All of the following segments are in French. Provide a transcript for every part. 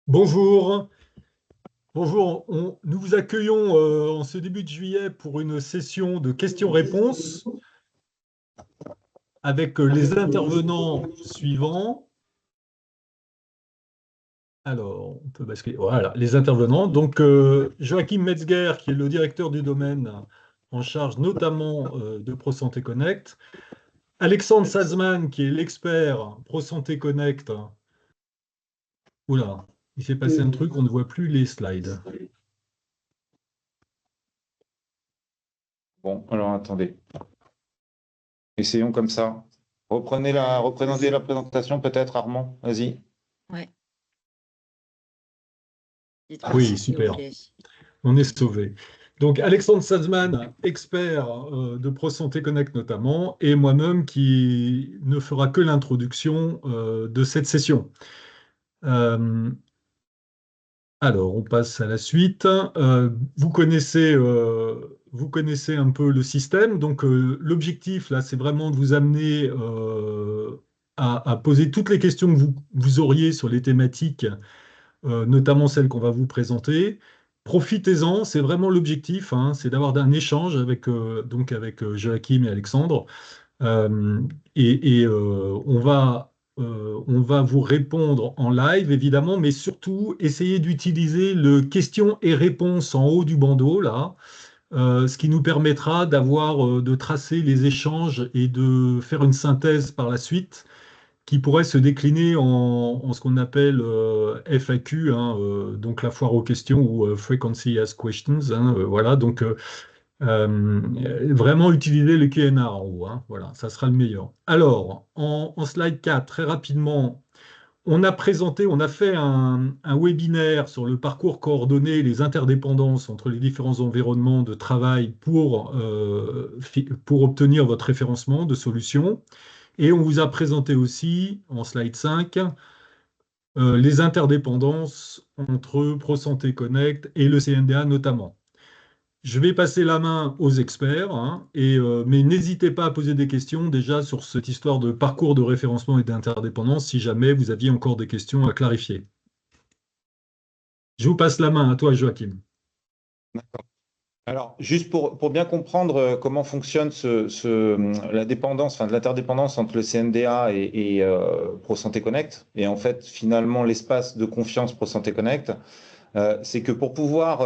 Bonjour, bonjour. Nous vous accueillons en ce début de juillet pour une session de questions-réponses avec les intervenants suivants. Alors, on peut basculer. Voilà, les intervenants. Donc, Joachim Metzger, qui est le directeur du domaine en charge notamment de ProSanté Connect. Alexandre Salzman, qui est l'expert ProSanté Connect. Oula, il s'est passé un truc, on ne voit plus les slides. Bon, alors attendez. Essayons comme ça. Reprenez la présentation peut-être, Armand. Vas-y. Ouais. Oui, super. On est sauvé. Donc, Alexandre Salzman, expert de ProSanté Connect notamment, et moi-même qui ne fera que l'introduction de cette session. Alors, on passe à la suite. Vous connaissez un peu le système. Donc, l'objectif, là, c'est vraiment de vous amener à poser toutes les questions que vous auriez sur les thématiques notamment celle qu'on va vous présenter. Profitez-en, c'est vraiment l'objectif, hein, c'est d'avoir un échange avec Joachim et Alexandre. Euh, on va vous répondre en live, évidemment, mais surtout, essayez d'utiliser le questions et réponses en haut du bandeau, là, ce qui nous permettra de tracer les échanges et de faire une synthèse par la suite qui pourrait se décliner en ce qu'on appelle FAQ, hein, donc la foire aux questions ou Frequency Asked Questions. Hein, voilà, donc vraiment utiliser le Q&A en haut. Hein, voilà, ça sera le meilleur. Alors, en slide 4, très rapidement, on a fait un webinaire sur le parcours coordonné et les interdépendances entre les différents environnements de travail pour obtenir votre référencement de solutions. Et on vous a présenté aussi, en slide 5, les interdépendances entre ProSanté Connect et le CNDA notamment. Je vais passer la main aux experts, hein, mais n'hésitez pas à poser des questions déjà sur cette histoire de parcours de référencement et d'interdépendance si jamais vous aviez encore des questions à clarifier. Je vous passe la main à toi, Joachim. D'accord. Alors, juste pour bien comprendre comment fonctionne la dépendance, enfin de l'interdépendance entre le CNDA et ProSanté Connect, et en fait, finalement, l'espace de confiance ProSanté Connect, c'est que pour pouvoir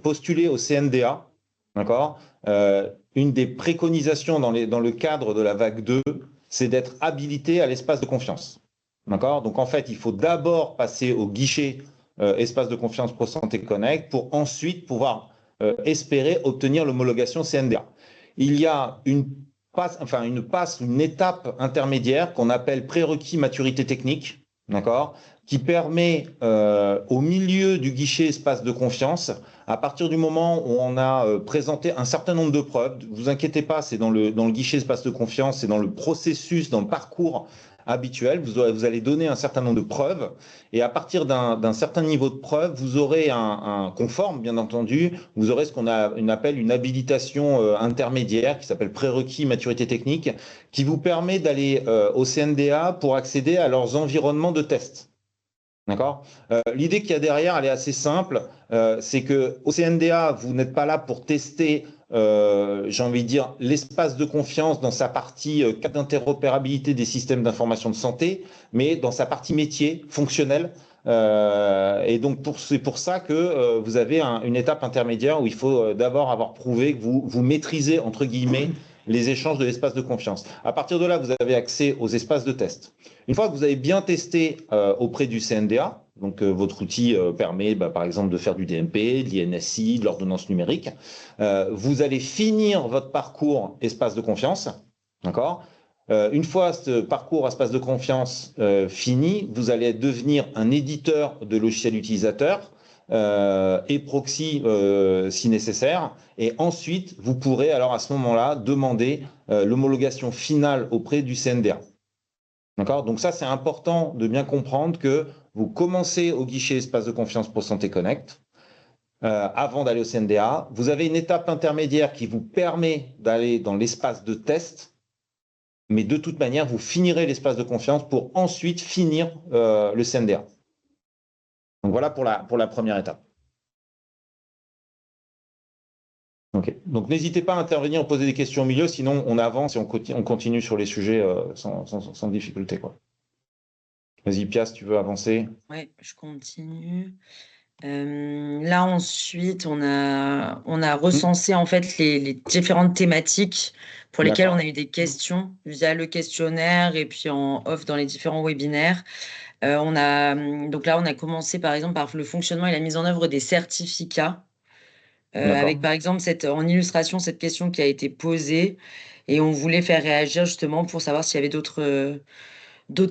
postuler au CNDA, d'accord, une des préconisations dans le cadre de la vague 2, c'est d'être habilité à l'espace de confiance. D'accord? Donc en fait, il faut d'abord passer au guichet espace de confiance ProSanté Connect pour ensuite pouvoir espérer obtenir l'homologation CNDA. Il y a une étape intermédiaire qu'on appelle prérequis maturité technique, d'accord, qui permet au milieu du guichet espace de confiance, à partir du moment où on a présenté un certain nombre de preuves, ne vous inquiétez pas, c'est dans le guichet espace de confiance, c'est dans le processus, dans le parcours habituel, vous allez donner un certain nombre de preuves, et à partir d'un certain niveau de preuve, vous aurez un conforme, bien entendu, vous aurez ce qu'on appelle une habilitation intermédiaire, qui s'appelle prérequis maturité technique, qui vous permet d'aller au CNDA pour accéder à leurs environnements de test. D'accord. L'idée qu'il y a derrière, elle est assez simple. C'est qu'au CNDA, vous n'êtes pas là pour tester, j'ai envie de dire, l'espace de confiance dans sa partie cas d'interopérabilité des systèmes d'information de santé, mais dans sa partie métier, fonctionnel. Et donc, c'est pour ça que vous avez une étape intermédiaire où il faut d'abord avoir prouvé que vous maîtrisez, entre guillemets, les échanges de l'espace de confiance. À partir de là, vous avez accès aux espaces de test. Une fois que vous avez bien testé auprès du CNDA, donc votre outil permet par exemple de faire du DMP, de l'INSI, de l'ordonnance numérique, vous allez finir votre parcours espace de confiance, d'accord. Une fois ce parcours espace de confiance fini, vous allez devenir un éditeur de logiciels utilisateurs et proxy si nécessaire. Et ensuite, vous pourrez alors à ce moment-là demander l'homologation finale auprès du CNDA. D'accord? Donc ça, c'est important de bien comprendre que vous commencez au guichet espace de confiance ProSanté Connect avant d'aller au CNDA. Vous avez une étape intermédiaire qui vous permet d'aller dans l'espace de test. mais de toute manière, vous finirez l'espace de confiance pour ensuite finir le CNDA. Donc voilà pour la première étape. Ok. Donc n'hésitez pas à intervenir, poser des questions au milieu, sinon on avance et on continue sur les sujets sans difficulté, quoi. Vas-y, Pia, si tu veux avancer. Oui, je continue. Là, ensuite, on a recensé en fait les différentes thématiques pour lesquelles on a eu des questions via le questionnaire et puis en off dans les différents webinaires. Donc là, on a commencé par exemple par le fonctionnement et la mise en œuvre des certificats, avec par exemple en illustration cette question qui a été posée et on voulait faire réagir justement pour savoir s'il y avait d'autres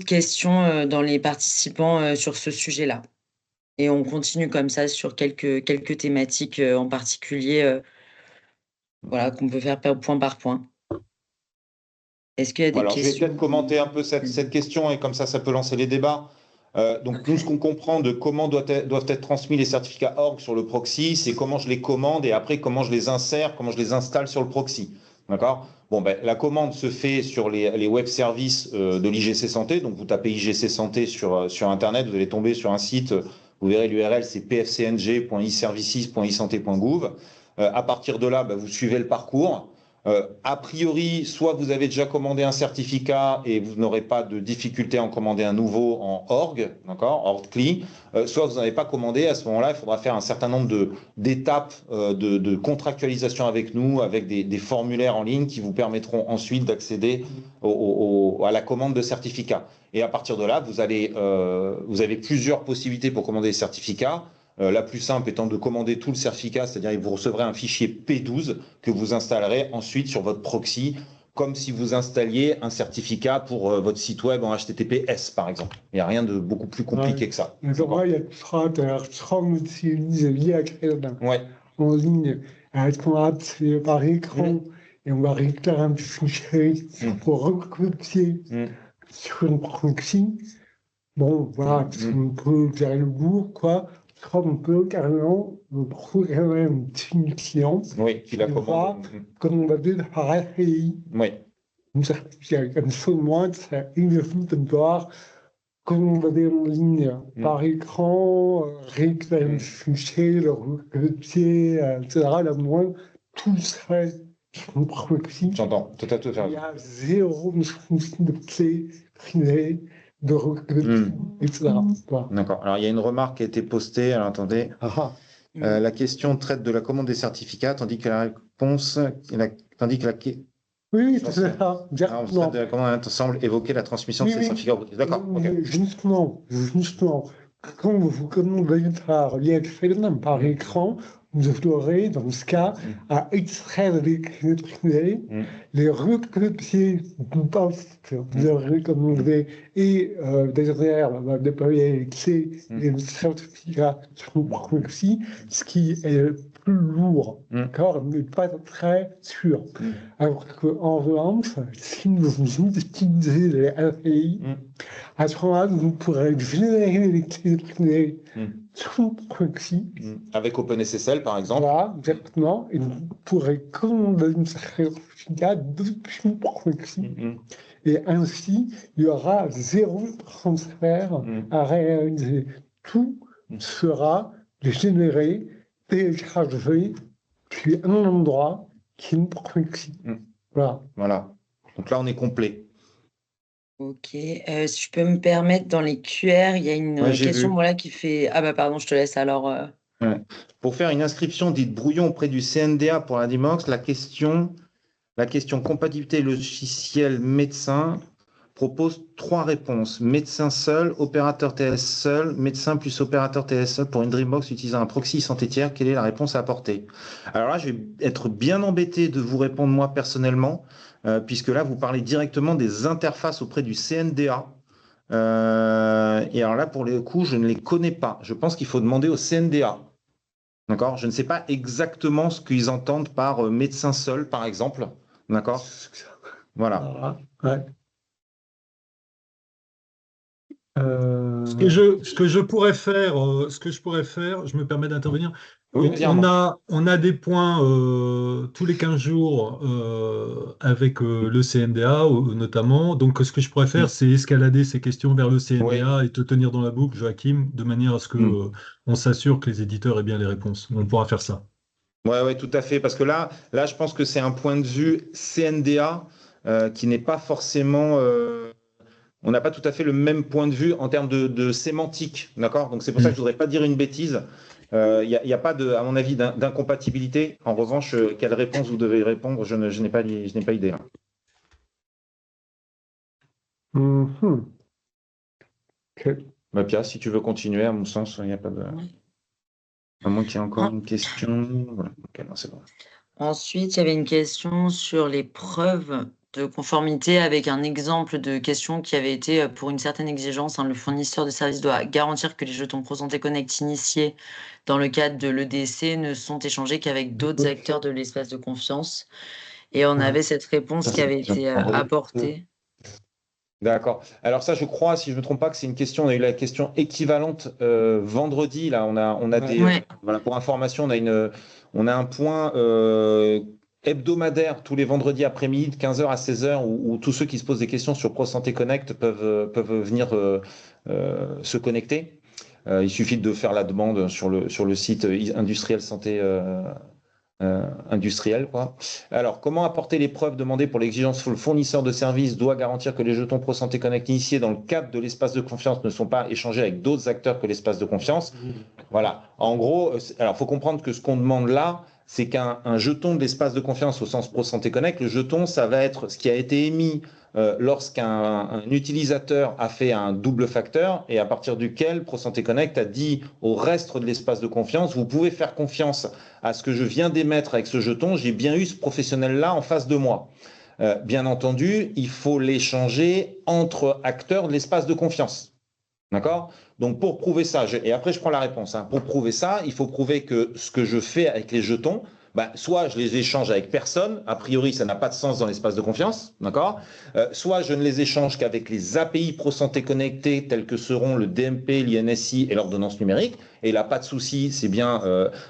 questions dans les participants sur ce sujet-là. Et on continue comme ça sur quelques thématiques en particulier, voilà, qu'on peut faire point par point. Est-ce qu'il y a des questions? Je vais peut-être commenter un peu cette question et comme ça peut lancer les débats. Donc nous, ce qu'on comprend de comment doivent être transmis les certificats org sur le proxy, c'est comment je les commande et après comment je les insère, comment je les installe sur le proxy. D'accord? Bon, la commande se fait sur les web services de l'IGC Santé. Donc vous tapez IGC Santé sur Internet, vous allez tomber sur un site, vous verrez l'URL, c'est pfcng.iservices.isanté.gouv. À partir de là, vous suivez le parcours. A priori, soit vous avez déjà commandé un certificat et vous n'aurez pas de difficulté à en commander un nouveau en org, d'accord, org-cli, soit vous n'avez pas commandé. À ce moment-là, il faudra faire un certain nombre d'étapes de contractualisation avec nous, avec des formulaires en ligne qui vous permettront ensuite d'accéder à la commande de certificats. Et à partir de là, vous avez plusieurs possibilités pour commander des certificats. La plus simple étant de commander tout le certificat, c'est-à-dire que vous recevrez un fichier P12 que vous installerez ensuite sur votre proxy, comme si vous installiez un certificat pour votre site web en HTTPS, par exemple. Il n'y a rien de beaucoup plus compliqué que ça. Il y a en ligne, c'est par écran, et on va récupérer un fichier pour recopier sur une proxy. Bon, voilà, on peut gérer le bourg, quoi. On peut carrément programmer un petit client qui la commande. Commander par API. Oui. Comme ça, au moins, ça évite de devoir commander en ligne par écran, récupérer le fichier, le recopier, etc. Là, au moins, tout serait sur une proxy. J'entends, tout à fait. Il y a zéro de clé privée, de recopier, etc. D'accord. Alors, il y a une remarque qui a été postée. Alors, attendez. La question traite de la commande des certificats, tandis que la réponse, oui, c'est ça. De la commande semble évoquer la transmission de ces certificats. D'accord. Justement, quand vous commandez par l'IXL, par écran, vous aurez, dans ce cas, à extraire les clés privées, les recopier du poste que vous aurez commandé et derrière, déployer les clés et les certificats sur le proxy, ce qui est plus lourd, d'accord, mais pas très sûr. Alors qu'en revanche, si vous utilisez les API, à ce moment-là, vous pourrez générer les clés privées sur le proxy. Avec OpenSSL, par exemple. Voilà, exactement. Et vous pourrez commander un certificat depuis le proxy. Et ainsi, il y aura zéro transfert à réaliser. Tout sera généré, téléchargé, puis un endroit qui est une proxy. Voilà. Donc là, on est complet. Ok. Si je peux me permettre, dans les QR, il y a une question qui fait... Ah pardon, je te laisse alors. Pour faire une inscription dite brouillon auprès du CNDA pour la Dimox, la question compatibilité logiciel médecin propose 3 réponses. Médecin seul, opérateur TLS seul, médecin plus opérateur TLS seul pour une Dreambox utilisant un proxy santé tiers. Quelle est la réponse à apporter? Alors là, je vais être bien embêté de vous répondre moi personnellement, puisque là, vous parlez directement des interfaces auprès du CNDA. Et alors là, pour le coup, je ne les connais pas. Je pense qu'il faut demander au CNDA. D'accord? Je ne sais pas exactement ce qu'ils entendent par médecin seul, par exemple. D'accord? Voilà. Ce que je pourrais faire, je me permets d'intervenir, Oui, vas-y, Armand. On a des points tous les 15 jours avec le CNDA notamment. Donc ce que je pourrais faire, c'est escalader ces questions vers le Oui. CNDA et te tenir dans la boucle, Joachim, de manière à ce que on s'assure que les éditeurs aient bien les réponses. On pourra faire ça. Ouais, ouais, tout à fait. Parce que là, je pense que c'est un point de vue CNDA qui n'est pas forcément. On n'a pas tout à fait le même point de vue en termes de sémantique, d'accord? Donc c'est pour ça que je Mm. voudrais pas dire une bêtise. Il y a pas de, à mon avis, d'incompatibilité. En revanche, quelle réponse vous devez répondre, je n'ai pas, je n'ai pas idée, hein. Mhm. Ok. Pia, si tu veux continuer, à mon sens, il n'y a pas de. À moins qu'il y ait encore une question. Voilà. Ok, non, c'est bon. Ensuite, il y avait une question sur les preuves de conformité avec un exemple de question qui avait été pour une certaine exigence. Le fournisseur de services doit garantir que les jetons ProSanté Connect initiés dans le cadre de l'EDC ne sont échangés qu'avec d'autres acteurs de l'espace de confiance. Et on avait cette réponse qui avait été apportée. D'accord. Alors ça, je crois, si je ne me trompe pas, que c'est une question. On a eu la question équivalente vendredi. Là, on a des. Ouais. Voilà, pour information, on a un point hebdomadaire tous les vendredis après-midi de 15h à 16h où tous ceux qui se posent des questions sur ProSanté Connect peuvent venir se connecter. Il suffit de faire la demande sur le site Industriel Santé industriel, quoi. Alors, comment apporter les preuves demandées pour l'exigence? Le fournisseur de services doit garantir que les jetons ProSanté Connect initiés dans le cadre de l'espace de confiance ne sont pas échangés avec d'autres acteurs que l'espace de confiance. Voilà. En gros, alors, il faut comprendre que ce qu'on demande là, c'est qu'un jeton de l'espace de confiance au sens ProSanté Connect, le jeton, ça va être ce qui a été émis lorsqu'un utilisateur a fait un double facteur et à partir duquel ProSanté Connect a dit au reste de l'espace de confiance, vous pouvez faire confiance à ce que je viens d'émettre avec ce jeton, j'ai bien eu ce professionnel-là en face de moi. Bien entendu, il faut l'échanger entre acteurs de l'espace de confiance. D'accord? Donc pour prouver ça, et après je prends la réponse, hein. Pour prouver ça, il faut prouver que ce que je fais avec les jetons, soit je les échange avec personne, a priori ça n'a pas de sens dans l'espace de confiance, d'accord? Soit je ne les échange qu'avec les API ProSanté connectés tels que seront le DMP, l'INSI et l'ordonnance numérique, et là pas de souci, c'est bien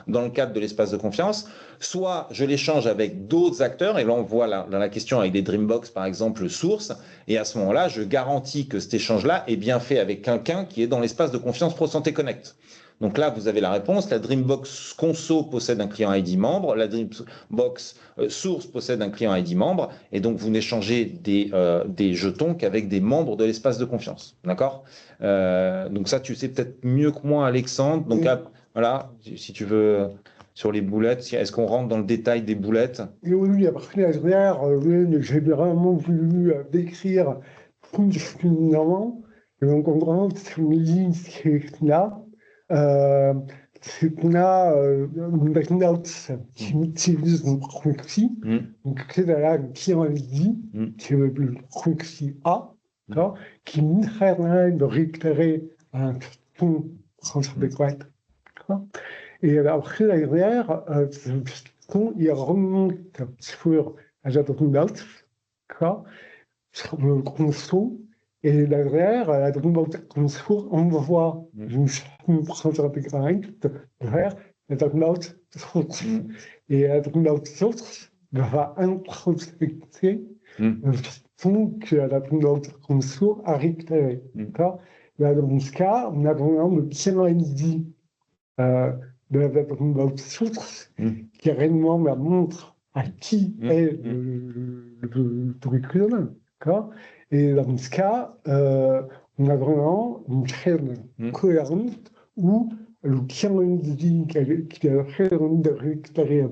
dans le cadre de l'espace de confiance. Soit je l'échange avec d'autres acteurs, et là on voit dans la question avec des Dreambox par exemple source, et à ce moment-là je garantis que cet échange-là est bien fait avec quelqu'un qui est dans l'espace de confiance ProSanté Connect. Donc là, vous avez la réponse. La Dreambox Conso possède un client ID membre. La Dreambox Source possède un client ID membre. Et donc, vous n'échangez des jetons qu'avec des membres de l'espace de confiance. D'accord? Donc ça, tu sais peut-être mieux que moi, Alexandre. Donc voilà, si tu veux, sur les boulettes, est-ce qu'on rentre dans le détail des boulettes? Et oui, après derrière, j'ai vraiment voulu décrire fonctionnellement. Et donc, en gros, ce qu'on dit, c'est là, c'est qu'on a une backnote qui utilise un proxy. Donc, c'est là le client ID, qui est le proxy A, qui nous permet de récupérer un ton transfert. Et après, derrière, il remonte sur la Dreambox, sur le console, et derrière, la Dreambox console envoie une procédure intégrante vers la Dreambox source. Et la Dreambox source va introspecter le son que la Dreambox console a récupéré. Dans ce cas, on a vraiment le client ID de la Dreambox source qui réellement montre à qui est le curriculum. Et dans ce cas, on a vraiment une chaîne cohérente où le client dit qu'il a réellement de récupérer un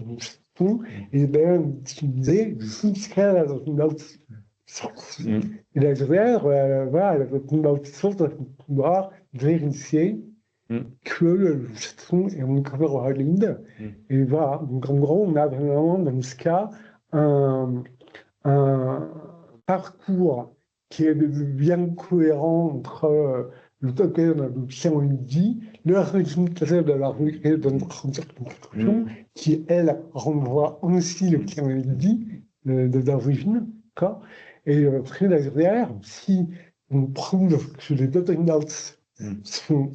son et bien d'utiliser jusqu'à la Dreambox source. Et derrière, voilà, la Dreambox source va pouvoir vérifier que le son est encore valide. Et voilà, donc en gros, on a vraiment dans ce cas un parcours qui est bien cohérent entre le token de client ID, le résultat de la requête de notre construction, qui, elle, renvoie aussi le client ID d'origine. Et après, derrière, si on prouve que les token notes sont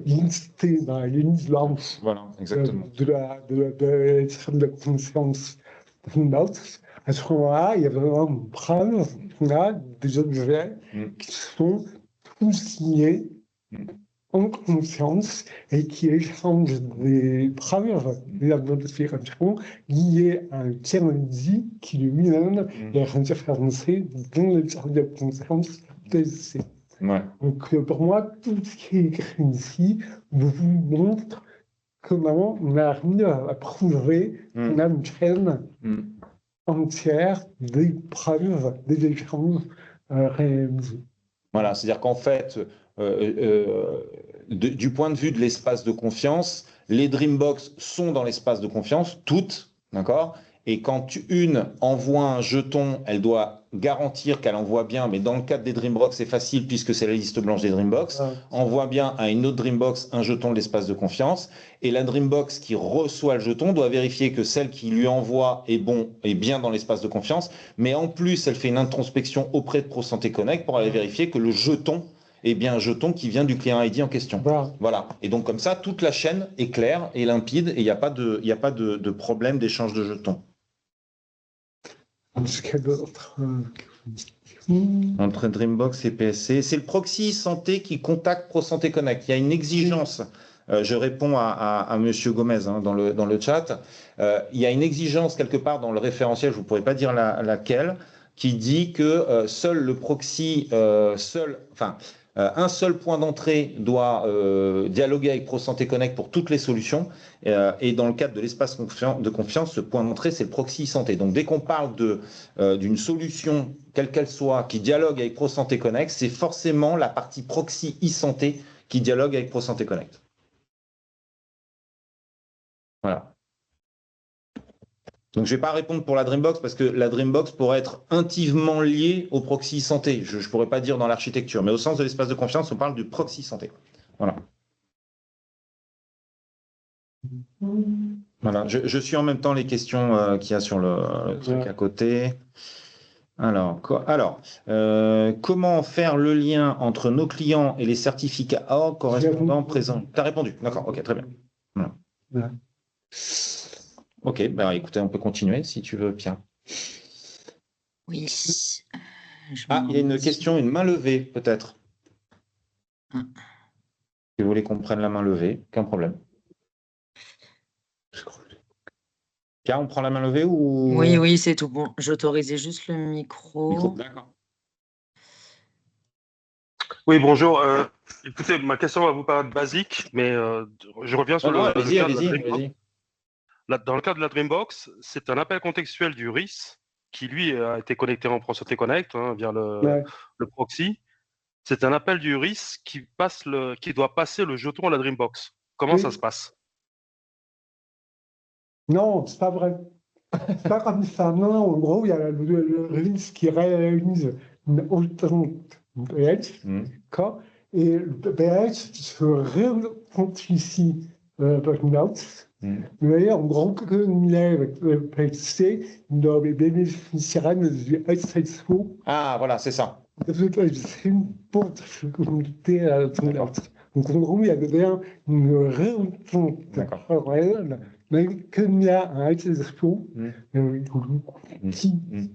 listées dans la ligne blanche Voilà, exactement. de la conscience Dreambox. À ce moment-là, il y a vraiment une preuve qu'on a des objets qui sont tous signés en conscience et qui échangent des preuves de la modification liées à un tiers-dit qui lui-même est référencé dans le tiers de conscience TSC. Ouais. Donc pour moi, tout ce qui est écrit ici vous montre comment on arrive à prouver qu'on a une chaîne entière des preuves des échanges réalisés. Voilà, c'est-à-dire qu'en fait, du point de vue de l'espace de confiance, les Dreambox sont dans l'espace de confiance, toutes, d'accord? Et quand une envoie un jeton, elle doit garantir qu'elle envoie bien, mais dans le cadre des Dreambox, c'est facile puisque c'est la liste blanche des Dreambox, envoie bien à une autre Dreambox un jeton de l'espace de confiance, et la Dreambox qui reçoit le jeton doit vérifier que celle qui lui envoie est bien dans l'espace de confiance, mais en plus, elle fait une introspection auprès de ProSanté Connect pour aller vérifier que le jeton est bien un jeton qui vient du client ID en question. Voilà. Et donc comme ça, toute la chaîne est claire et limpide et il n'y a pas de problème d'échange de jetons. Entre Dreambox et PSC, c'est le proxy santé qui contacte ProSanté Connect. Il y a une exigence. Je réponds à Monsieur Gomez dans le chat. Il y a une exigence quelque part dans le référentiel, je ne pourrais pas dire laquelle, qui dit que seul le proxy, un seul point d'entrée doit dialoguer avec ProSanté Connect pour toutes les solutions. Et dans le cadre de l'espace de confiance, ce point d'entrée, c'est le proxy santé. Donc, dès qu'on parle d'une solution, quelle qu'elle soit, qui dialogue avec ProSanté Connect, c'est forcément la partie proxy e-santé qui dialogue avec ProSanté Connect. Voilà. Donc, je ne vais pas répondre pour la Dreambox parce que la Dreambox pourrait être intimement liée au proxy santé. Je ne pourrais pas dire dans l'architecture, mais au sens de l'espace de confiance, on parle du proxy santé. Voilà. Voilà. Je suis en même temps les questions qu'il y a sur le truc à côté. Alors, comment faire le lien entre nos clients et les certificats ORG correspondants présents? Tu as répondu, d'accord, ok, très bien. Voilà. Ok, bah, écoutez, on peut continuer si tu veux, Pierre. Oui. Il y a une question, une main levée, peut-être. Si vous voulez qu'on prenne la main levée, aucun problème. Pierre, on prend la main levée ou... Oui, c'est tout bon. J'autorisais juste le micro. D'accord. Oui, bonjour. Écoutez, ma question va vous paraître basique, mais je reviens sur le cas de la Dreambox. Dans le cas de la Dreambox, c'est un appel contextuel du RIS qui, lui, a été connecté en ProSanté Connect via le proxy. C'est un appel du RIS qui doit passer le jeton à la Dreambox. Comment ça se passe? Non, c'est pas vrai. C'est pas comme ça. Non, en gros, il y a le RIS qui réalise une PH, et le PH se réauthentifie par une note. Vous voyez, en gros, comme il est avec le PHC, il doit bénéficier du SSO. Ah, voilà, c'est ça. C'est une difficulté à la note. Donc, en gros, il y a bien une réauthentification réelle, mais comme il y a un SSO, qui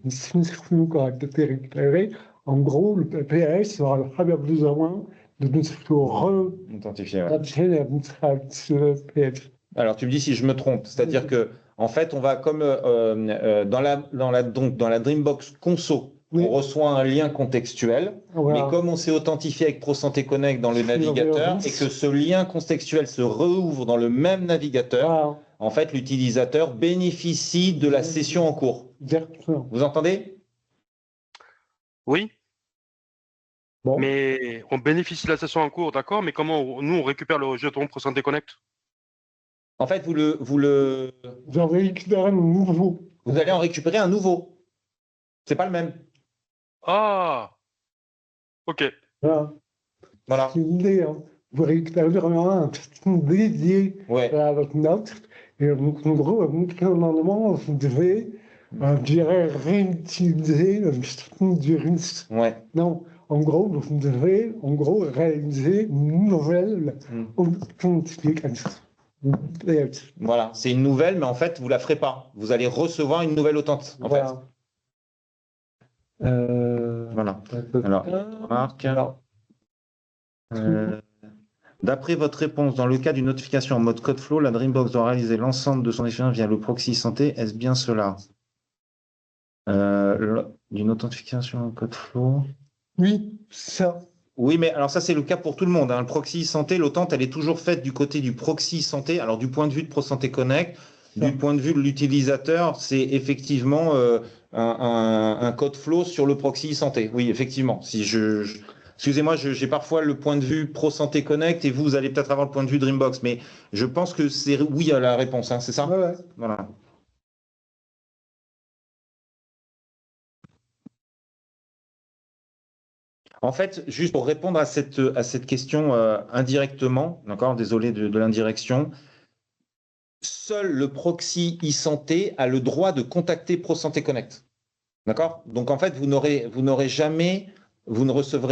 s'instruit pour être récupéré, en gros, le PS aura besoin de nous authentifier. Alors, tu me dis si je me trompe, c'est-à-dire que, en fait, on va comme dans la Dreambox Conso, on reçoit un lien contextuel, mais comme on s'est authentifié avec ProSanté Connect dans le navigateur et que ce lien contextuel se rouvre dans le même navigateur, en fait, l'utilisateur bénéficie de la session en cours. Vous entendez? Oui. Bon. Mais on bénéficie de la session en cours, d'accord, mais comment nous on récupère le jeton ProSanté Connect? En fait, vous en récupérez un nouveau. Vous allez en récupérer un nouveau. C'est pas le même. Ah. Ok. Voilà. C'est une idée. Vous récupérez vraiment un jeton dédié à votre note. Et donc, en gros, normalement, vous devez, réutiliser le jeton du RIS. Ouais. Non. en gros, vous devez réaliser une nouvelle authentification. Voilà, c'est une nouvelle, mais en fait, vous ne la ferez pas. Vous allez recevoir une nouvelle authentification. En Voilà. Voilà. Alors, remarque. D'après votre réponse, dans le cas d'une notification en mode code flow, la Dreambox doit réaliser l'ensemble de son expérience via le proxy santé. Est-ce bien cela? D'une authentification en code flow? Oui, ça. Oui, mais alors ça, c'est le cas pour tout le monde, hein. Le proxy santé, l'authentique, elle est toujours faite du côté du proxy santé. Alors, du point de vue de ProSanté Connect, du point de vue de l'utilisateur, c'est effectivement un code flow sur le proxy santé. Oui, effectivement. Excusez-moi, j'ai parfois le point de vue ProSanté Connect et vous allez peut-être avoir le point de vue Dreambox, mais je pense que c'est oui à la réponse, hein, c'est ça? Ouais. Voilà. En fait, juste pour répondre à cette question indirectement, d'accord, désolé de l'indirection, seul le proxy e-santé a le droit de contacter ProSanté Connect. D'accord? Donc en fait, vous ne recevrez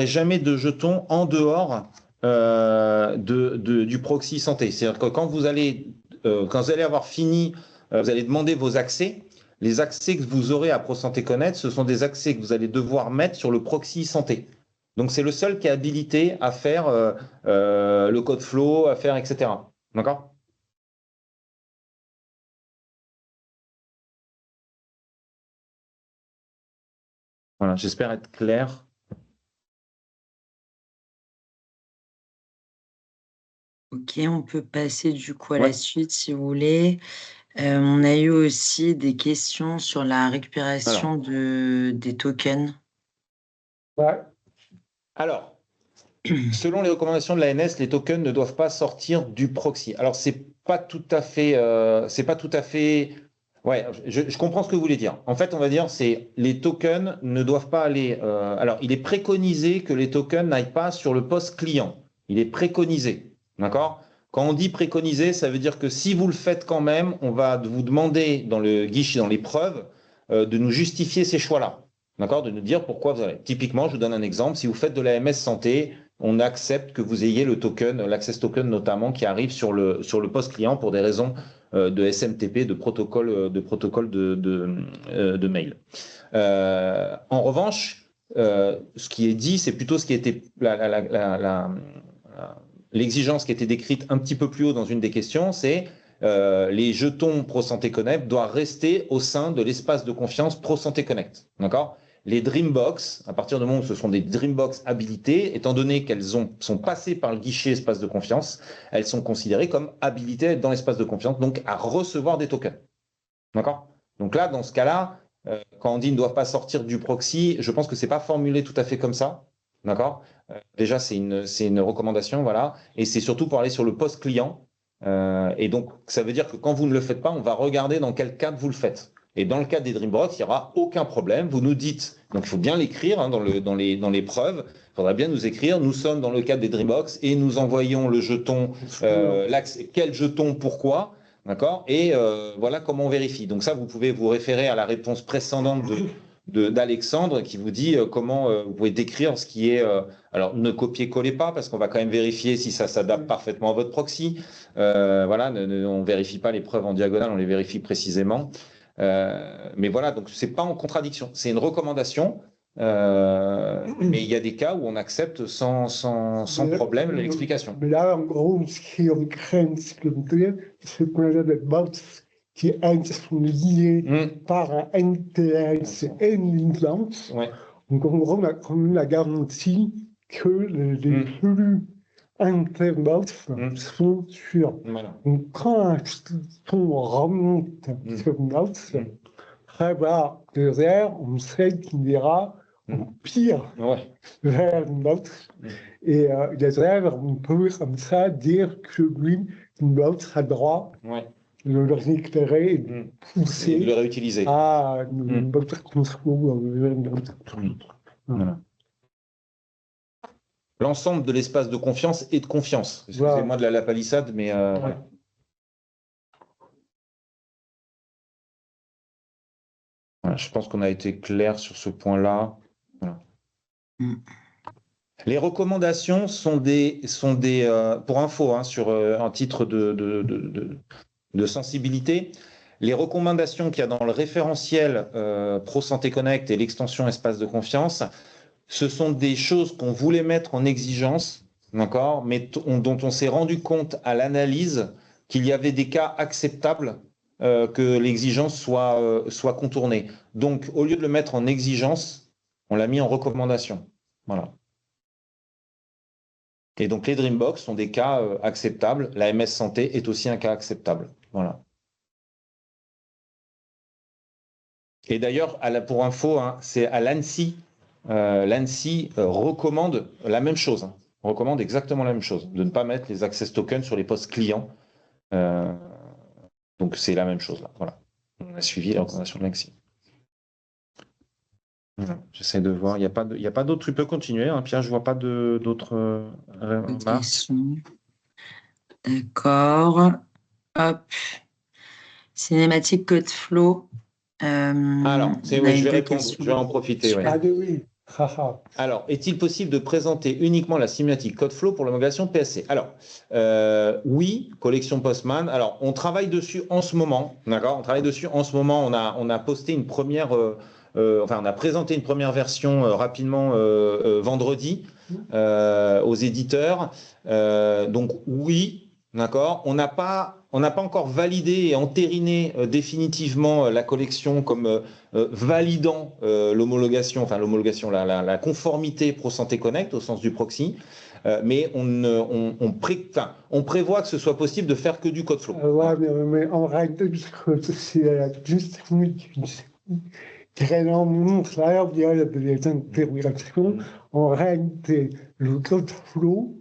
jamais de jetons en dehors du proxy santé. C'est-à-dire que quand vous allez avoir fini, vous allez demander vos accès. Les accès que vous aurez à ProSanté Connect, ce sont des accès que vous allez devoir mettre sur le proxy santé. Donc c'est le seul qui est habilité à faire le code flow, à faire etc. D'accord? Voilà, j'espère être clair. Ok, on peut passer du coup à Ouais. la suite si vous voulez. On a eu aussi des questions sur la récupération des tokens. Ouais. Alors, selon les recommandations de l'ANS, les tokens ne doivent pas sortir du proxy. Alors, c'est pas tout à fait. Ouais, je comprends ce que vous voulez dire. En fait, on va dire, c'est les tokens ne doivent pas aller. Alors, il est préconisé que les tokens n'aillent pas sur le poste client. Il est préconisé. D'accord? Quand on dit préconisé, ça veut dire que si vous le faites quand même, on va vous demander dans le guichet, dans les preuves, de nous justifier ces choix-là. D'accord? De nous dire pourquoi vous allez. Typiquement, je vous donne un exemple. Si vous faites de la MS santé, on accepte que vous ayez le token, l'access token notamment, qui arrive sur le poste client pour des raisons de SMTP, de protocole de mail. En revanche, ce qui est dit, c'est plutôt ce qui était l'exigence qui était décrite un petit peu plus haut dans une des questions, c'est les jetons ProSanté Connect doivent rester au sein de l'espace de confiance ProSanté Connect. D'accord? Les Dreambox, à partir du moment où ce sont des Dreambox habilitées, étant donné qu'elles sont passées par le guichet espace de confiance, elles sont considérées comme habilitées dans l'espace de confiance, donc à recevoir des tokens. D'accord? Donc là, dans ce cas-là, quand on dit ne doivent pas sortir du proxy, je pense que ce n'est pas formulé tout à fait comme ça. D'accord? Déjà, c'est une recommandation, voilà. Et c'est surtout pour aller sur le poste client. Et donc, ça veut dire que quand vous ne le faites pas, on va regarder dans quel cadre vous le faites. Et dans le cadre des Dreambox, il n'y aura aucun problème. Vous nous dites, donc il faut bien l'écrire dans les preuves, il faudra bien nous écrire, nous sommes dans le cadre des Dreambox et nous envoyons le jeton, quel jeton, pourquoi, d'accord? Et voilà comment on vérifie. Donc ça, vous pouvez vous référer à la réponse précédente d'Alexandre qui vous dit comment vous pouvez décrire ce qui est... alors, ne copiez-collez pas parce qu'on va quand même vérifier si ça s'adapte parfaitement à votre proxy. Voilà, on ne vérifie pas les preuves en diagonale, on les vérifie précisément. Mais voilà, donc c'est pas en contradiction, c'est une recommandation, mais il y a des cas où on accepte sans problème l'explication. Mais là, en gros, ce qu'on craint, c'est qu'on a des bots qui sont liés par un NTLS et une licence. Ouais. Donc en gros, on a quand même la garantie que les flux interbox sont sûrs. Voilà. Donc quand un jeton remonte sur une box, voilà, derrière, on sait qu'il ira en pire vers une box. Et derrière, on peut comme ça dire que lui, une box a droit de le récupérer et de pousser et de le réutiliser. à une box qu'on se trouve Voilà. L'ensemble de l'espace de confiance et de confiance. Excusez-moi de la palissade, mais voilà. Voilà, je pense qu'on a été clair sur ce point-là. Voilà. Les recommandations sont pour info, hein, sur un titre de sensibilité, les recommandations qu'il y a dans le référentiel Pro Santé Connect et l'extension espace de confiance, ce sont des choses qu'on voulait mettre en exigence, d'accord, mais dont on s'est rendu compte à l'analyse qu'il y avait des cas acceptables que l'exigence soit contournée. Donc, au lieu de le mettre en exigence, on l'a mis en recommandation. Voilà. Et donc, les Dreambox sont des cas acceptables. La MS Santé est aussi un cas acceptable. Voilà. Et d'ailleurs, pour info, hein, c'est à l'ANSSI. L'ANSSI recommande la même chose. Hein, recommande exactement la même chose, de ne pas mettre les access tokens sur les postes clients. Donc, c'est la même chose là. Voilà. On a suivi la recommandation de l'ANSSI. Voilà. J'essaie de voir. Il n'y a pas d'autres. Tu peux continuer, hein, Pierre. Je ne vois pas d'autres remarques. D'accord. Hop. Cinématique code flow. Alors, je vais répondre. Je vais en profiter. Ouais. Ah oui. Alors, est-il possible de présenter uniquement la cinématique code flow pour l'homologation PSC? Alors, oui, collection Postman. Alors, on travaille dessus en ce moment. D'accord? On travaille dessus en ce moment. On a posté une première. On a présenté une première version rapidement vendredi aux éditeurs. Donc oui, d'accord. On n'a pas encore validé et entériné définitivement la collection comme validant l'homologation, la conformité Pro Santé Connect au sens du proxy. Mais on prévoit que ce soit possible de faire que du code flow. Mais en réalité, c'est juste très longuement clair via les interrogations. En réalité, le code flow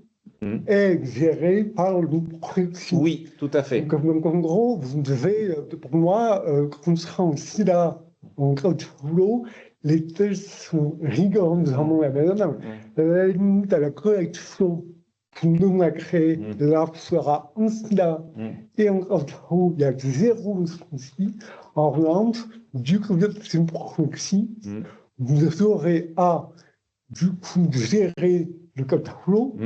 est géré par le proxy. Oui, tout à fait. Donc en gros, vous devez, pour moi, quand on sera en SIDA, en code flow, les tests sont rigoureusement la même. La limite à la correction que nous a créée, là, sera en SIDA et en code flow, il y a 0 souci. En revanche, du coup, c'est une proxy, vous aurez à, du coup, gérer le code flow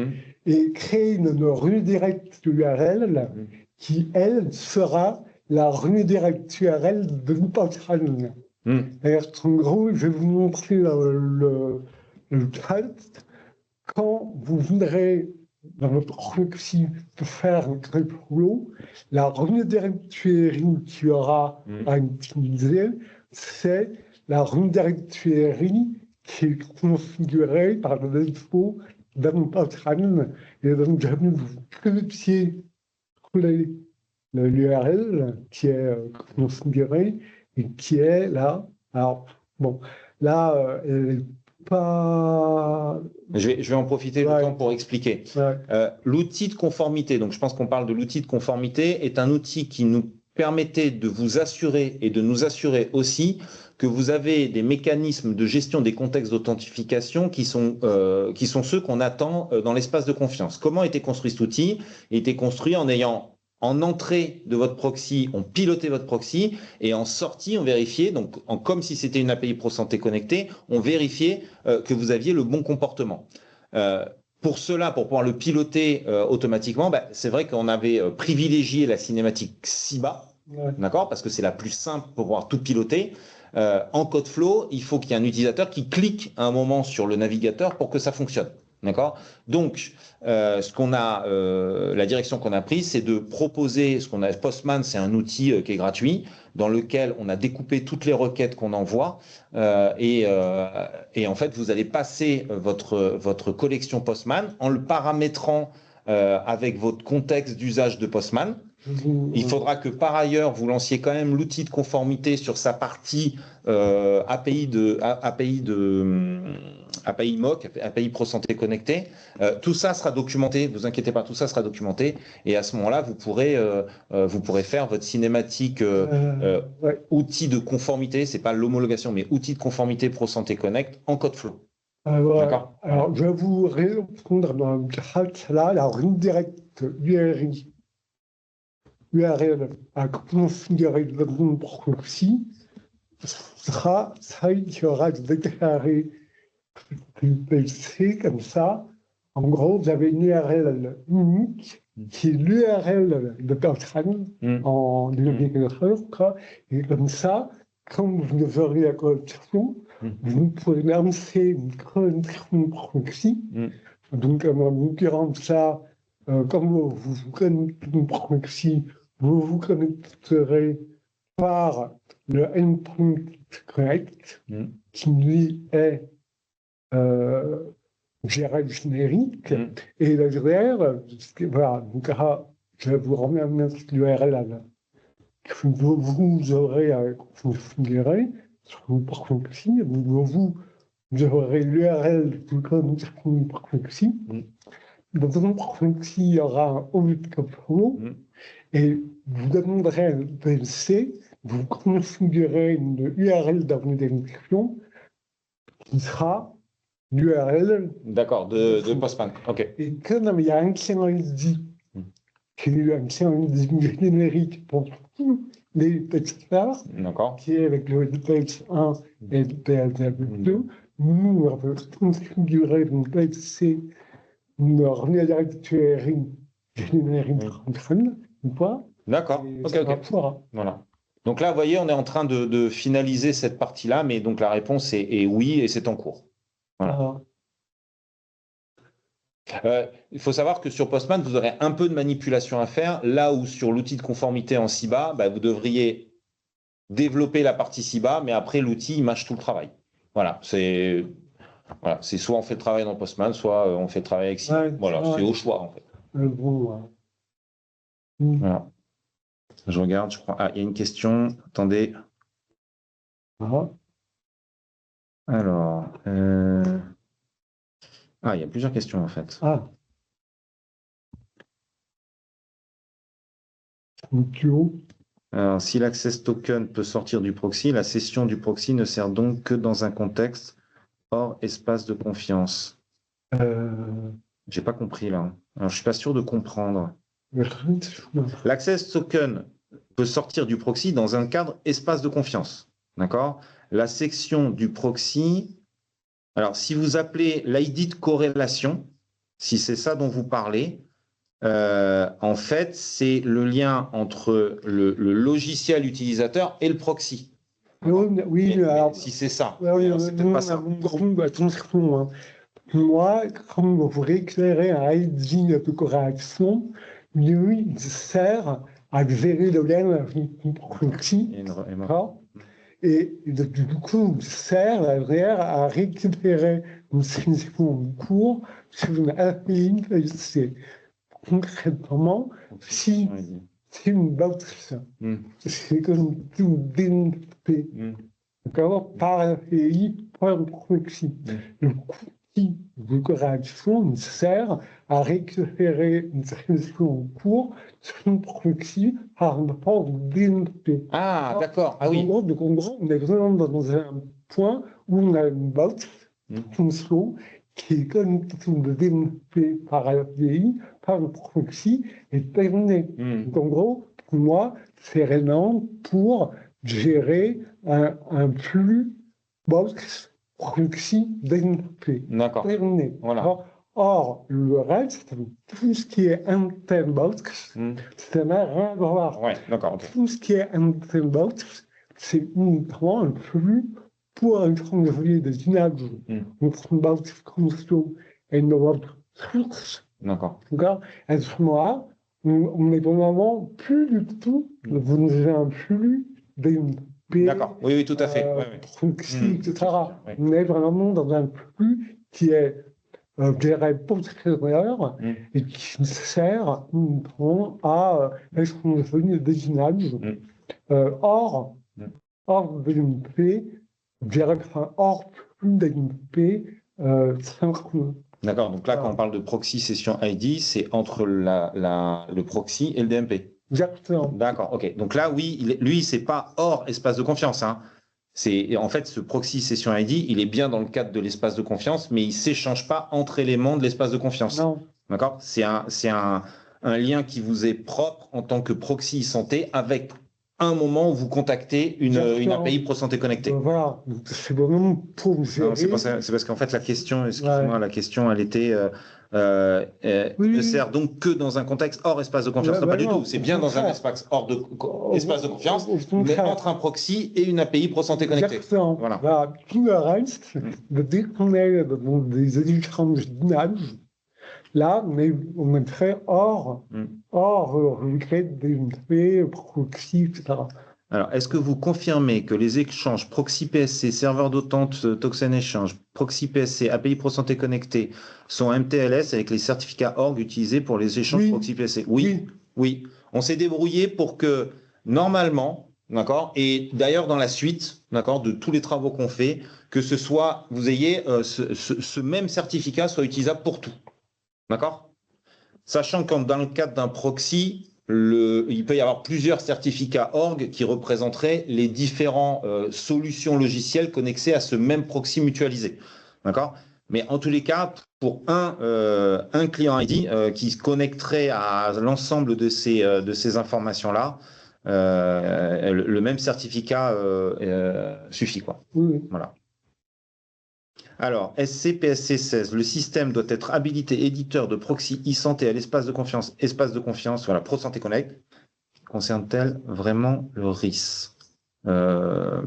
et créer une redirect URL qui, elle, sera la redirect URL de Postman. En gros, je vais vous montrer le test. Quand vous voudrez, dans votre proxy, faire un code flow, la redirect URL qui aura à utiliser, c'est la redirect URL qui est configurée par le défaut d'un Postman. Et donc, je vais vous copier l'URL qui est configurée et qui est là. Alors, bon, là, elle n'est pas... Je vais en profiter le temps pour expliquer. L'outil de conformité, donc je pense qu'on parle de l'outil de conformité, est un outil qui nous permettait de vous assurer et de nous assurer aussi que vous avez des mécanismes de gestion des contextes d'authentification qui sont ceux qu'on attend dans l'espace de confiance. Comment était construit cet outil? Il était construit en ayant en entrée de votre proxy, on pilotait votre proxy, et en sortie, on vérifiait, donc comme si c'était une API Pro Santé connectée, on vérifiait que vous aviez le bon comportement. Pour cela, pour pouvoir le piloter automatiquement, c'est vrai qu'on avait privilégié la cinématique SIBA, d'accord, parce que c'est la plus simple pour pouvoir tout piloter. En code flow, il faut qu'il y ait un utilisateur qui clique à un moment sur le navigateur pour que ça fonctionne. D'accord. Donc, la direction qu'on a prise, c'est de proposer ce qu'on a. Postman, c'est un outil qui est gratuit, dans lequel on a découpé toutes les requêtes qu'on envoie, et en fait, vous allez passer votre collection Postman en le paramétrant avec votre contexte d'usage de Postman. Il faudra que par ailleurs vous lanciez quand même l'outil de conformité sur sa partie API MOC, API Pro Santé Connectée. Tout ça sera documenté, ne vous inquiétez pas, tout ça sera documenté. Et à ce moment-là, vous pourrez faire votre cinématique outil de conformité, c'est pas l'homologation, mais outil de conformité Pro Santé Connect en code flow. D'accord. Alors, je vais vous répondre dans le chat là, la redirect URL à configurer votre proxy sera celle qui aura déclaré VPC comme ça. En gros, vous avez une URL unique qui est l'URL de Bertrand en navigateur, quoi. Et comme ça, quand vous aurez la connexion, vous pouvez lancer une connexion proxy. Donc, en l'occurrence, là, quand vous connectez une proxy, vous vous connecterez par le endpoint connect, qui lui est URL générique, et derrière, voilà, donc là, je vais vous remettre l'URL que vous aurez à configurer sur une proxy, vous aurez l'URL de proxy. Dans une proxy, il y aura un overcap flow, et vous demanderez à VPC, vous configurez une URL d'organisation qui sera l'URL. D'accord, de Postman. OK. Et comme il y a un CNID, qui est un CNID générique pour tous les testeurs, qui est avec le page 1 et le page 2, nous, on va configurer une VPC, une organisatrice générique ou pas. D'accord, ok. Voilà. Donc là, vous voyez, on est en train de finaliser cette partie-là, mais donc la réponse est oui, et c'est en cours. Voilà. Il faut savoir que sur Postman, vous aurez un peu de manipulation à faire, là où sur l'outil de conformité en CIBA, vous devriez développer la partie CIBA, mais après, l'outil, il mâche tout le travail. Voilà, c'est soit on fait le travail dans Postman, soit on fait le travail avec CIBA. Voilà, c'est au choix, en fait. Voilà. Je regarde, je crois. Ah, il y a une question. Attendez. Alors. Ah, il y a plusieurs questions, en fait. Alors, si l'access token peut sortir du proxy, la session du proxy ne sert donc que dans un contexte hors espace de confiance. J'ai pas compris, là. Alors, je suis pas sûr de comprendre. L'access token peut sortir du proxy dans un cadre espace de confiance. D'accord? La section du proxy, alors si vous appelez l'ID de corrélation, si c'est ça dont vous parlez, en fait, c'est le lien entre le logiciel utilisateur et le proxy. Oui, alors, si c'est ça, c'est peut-être pas ça. Attention, moi, quand vous récupérez un ID de corrélation, lui, il sert à gérer le lien avec une proxy. Et du coup, il sert derrière à récupérer une session en cours sur une API VPC. Concrètement, si c'est une box, c'est comme tout DNP, d'accord, par API, par le proxy. Le outil de correction sert à récupérer une session en cours sur une proxy par rapport au DNP. Ah, d'accord. Ah oui. Donc, en gros, on est vraiment dans un point où on a une box, une slow, qui est connectée de DNP par API, par le proxy, et terminé. Donc, en gros, pour moi, c'est vraiment pour gérer un flux box proxy DNP. D'accord. Terminé. Voilà. Or, le reste, tout ce qui est box, ça n'a rien à voir. Ouais, d'accord. Okay. Tout ce qui est box, c'est uniquement un flux pour envoyer des images entre une box console et une box source. D'accord. À ce moment-là, on est vraiment plus du tout dans un flux DNP. D'accord, oui, tout à fait. Proxy, etc. On est vraiment dans un flux qui est postérieur et qui sert à échanger des images hors DNP, hors flux DNP synchroneux. D'accord, donc là, quand on parle de proxy session ID, c'est entre le proxy et le DNP. Exactement. D'accord, ok. Donc là, oui, lui, c'est pas hors espace de confiance. Hein. En fait, ce proxy session ID, il est bien dans le cadre de l'espace de confiance, mais il ne s'échange pas entre éléments de l'espace de confiance. Non. D'accord? C'est un lien qui vous est propre en tant que proxy santé avec un moment où vous contactez une API ProSanté connectée. Voilà, c'est vraiment pour gérer. C'est parce qu'en fait, la question, excuse-moi, la question, elle était ne sert donc que dans un contexte hors espace de confiance. Non, pas du tout. C'est bien dans un espace hors espace de confiance, mais entre un proxy et une API ProSanté connectée. Exactement. Voilà. Tout le reste, dès qu'on est dans des échanges dynamiques, là, on mettrait hors des proxy, etc. Alors, est-ce que vous confirmez que les échanges proxy PSC, serveur d'attente, token exchange, proxy PSC, API ProSanté connectée sont MTLS avec les certificats org utilisés pour les échanges proxy PSC? Oui. On s'est débrouillé pour que, normalement, d'accord, et d'ailleurs dans la suite, d'accord, de tous les travaux qu'on fait, que ce soit, vous ayez ce même certificat soit utilisable pour tout. D'accord? Sachant que dans le cadre d'un proxy, il peut y avoir plusieurs certificats org qui représenteraient les différentes solutions logicielles connexées à ce même proxy mutualisé. D'accord? Mais en tous les cas, pour un client ID qui se connecterait à l'ensemble de ces informations-là, le même certificat suffit, quoi. Oui. Voilà. Alors, SC-PSC 16, le système doit être habilité éditeur de proxy e-santé à l'espace de confiance, voilà, ProSanté Connect. Concerne-t-elle vraiment le RIS? Alors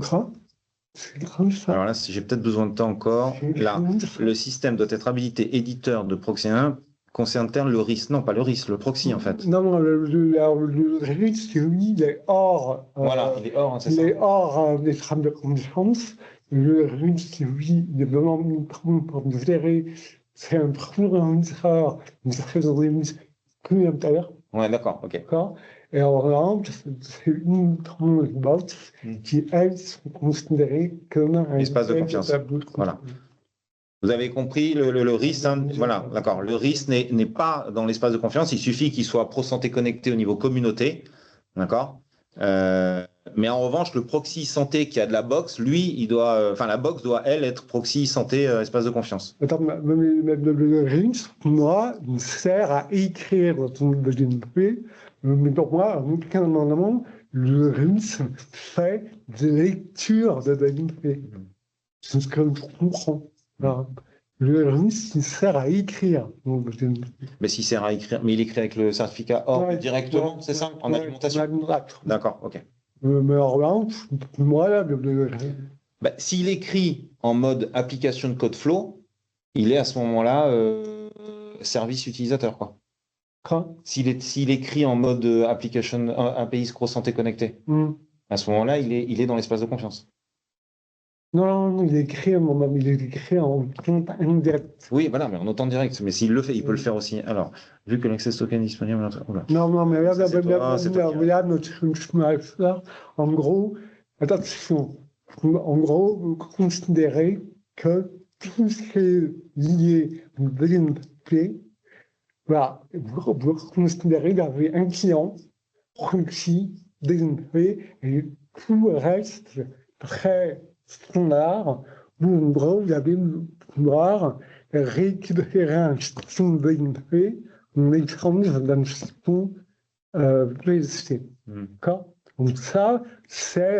là, j'ai peut-être besoin de temps encore. Là, le système doit être habilité éditeur de proxy 1. Concerne-t-elle le RIS? Non, pas le RIS, le proxy en fait. Non, le RIS, lui, il est hors. Voilà, il est hors, c'est ça. Il est hors des trames de confiance. Le RIS, lui, il est vraiment pour gérer. C'est un fournisseur, une service communautaire. Ouais, d'accord, ok. D'accord. Et en revanche, c'est une box qui, elles, sont considérées comme un espace de confiance. Voilà. Vous avez compris le RIS, hein, voilà, d'accord. Le RIS n'est pas dans l'espace de confiance. Il suffit qu'il soit ProSanté connecté au niveau communauté, d'accord. Mais en revanche, le proxy santé qui a de la box, lui, la box doit, elle, être proxy santé espace de confiance. Attends, le RIS, moi, il sert à écrire ton DNP, mais pour moi, en aucun moment, le RIS fait des lectures de DNP. C'est ce que je comprends. Le RIS, il sert à écrire. Mais s'il sert à écrire, mais il écrit avec le certificat OR directement, c'est ça, en alimentation. D'accord, ok. Mais en revanche, moi, là, s'il écrit en mode application de code flow, il est à ce moment-là service utilisateur, quoi. S'il écrit en mode application API ProSanté connecté, à ce moment-là, il est dans l'espace de confiance. Non, il est écrit en temps indirect. Oui, voilà, mais en temps direct. Mais s'il le fait, il peut le faire aussi. Alors, vu que l'access token est disponible... Non, mais là, en gros, attention, en gros, vous considérez que tout ce qui est lié au DNP, voilà, vous considérez qu'il y avait un client, proxy, DNP, et tout le reste très standard, où en gros, vous allez pouvoir récupérer un système DNP en échange d'un système PSC. D'accord? Donc ça, c'est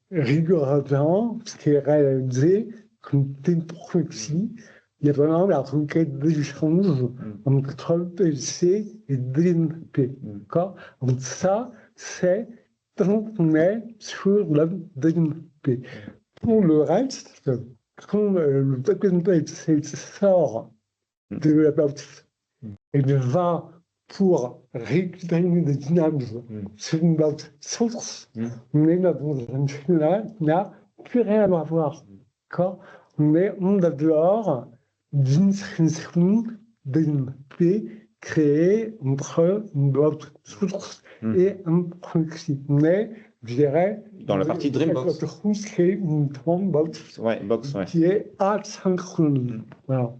rigoureusement ce qui est réalisé comme des proxy. Il y a vraiment la requête d'échange entre PSC et DNP. D'accord? Donc ça, c'est tant qu'on est sur le DNP. Pour le reste, quand le token PSC sort de la box et va pour récupérer des dynamiques sur une box source, on est dans un schéma qui n'a plus rien à voir. On est en dehors d'une solution DNP créée entre une box source et un proxy. Mais je dirais, dans la partie Dreambox, c'est une box qui est asynchrone. Voilà.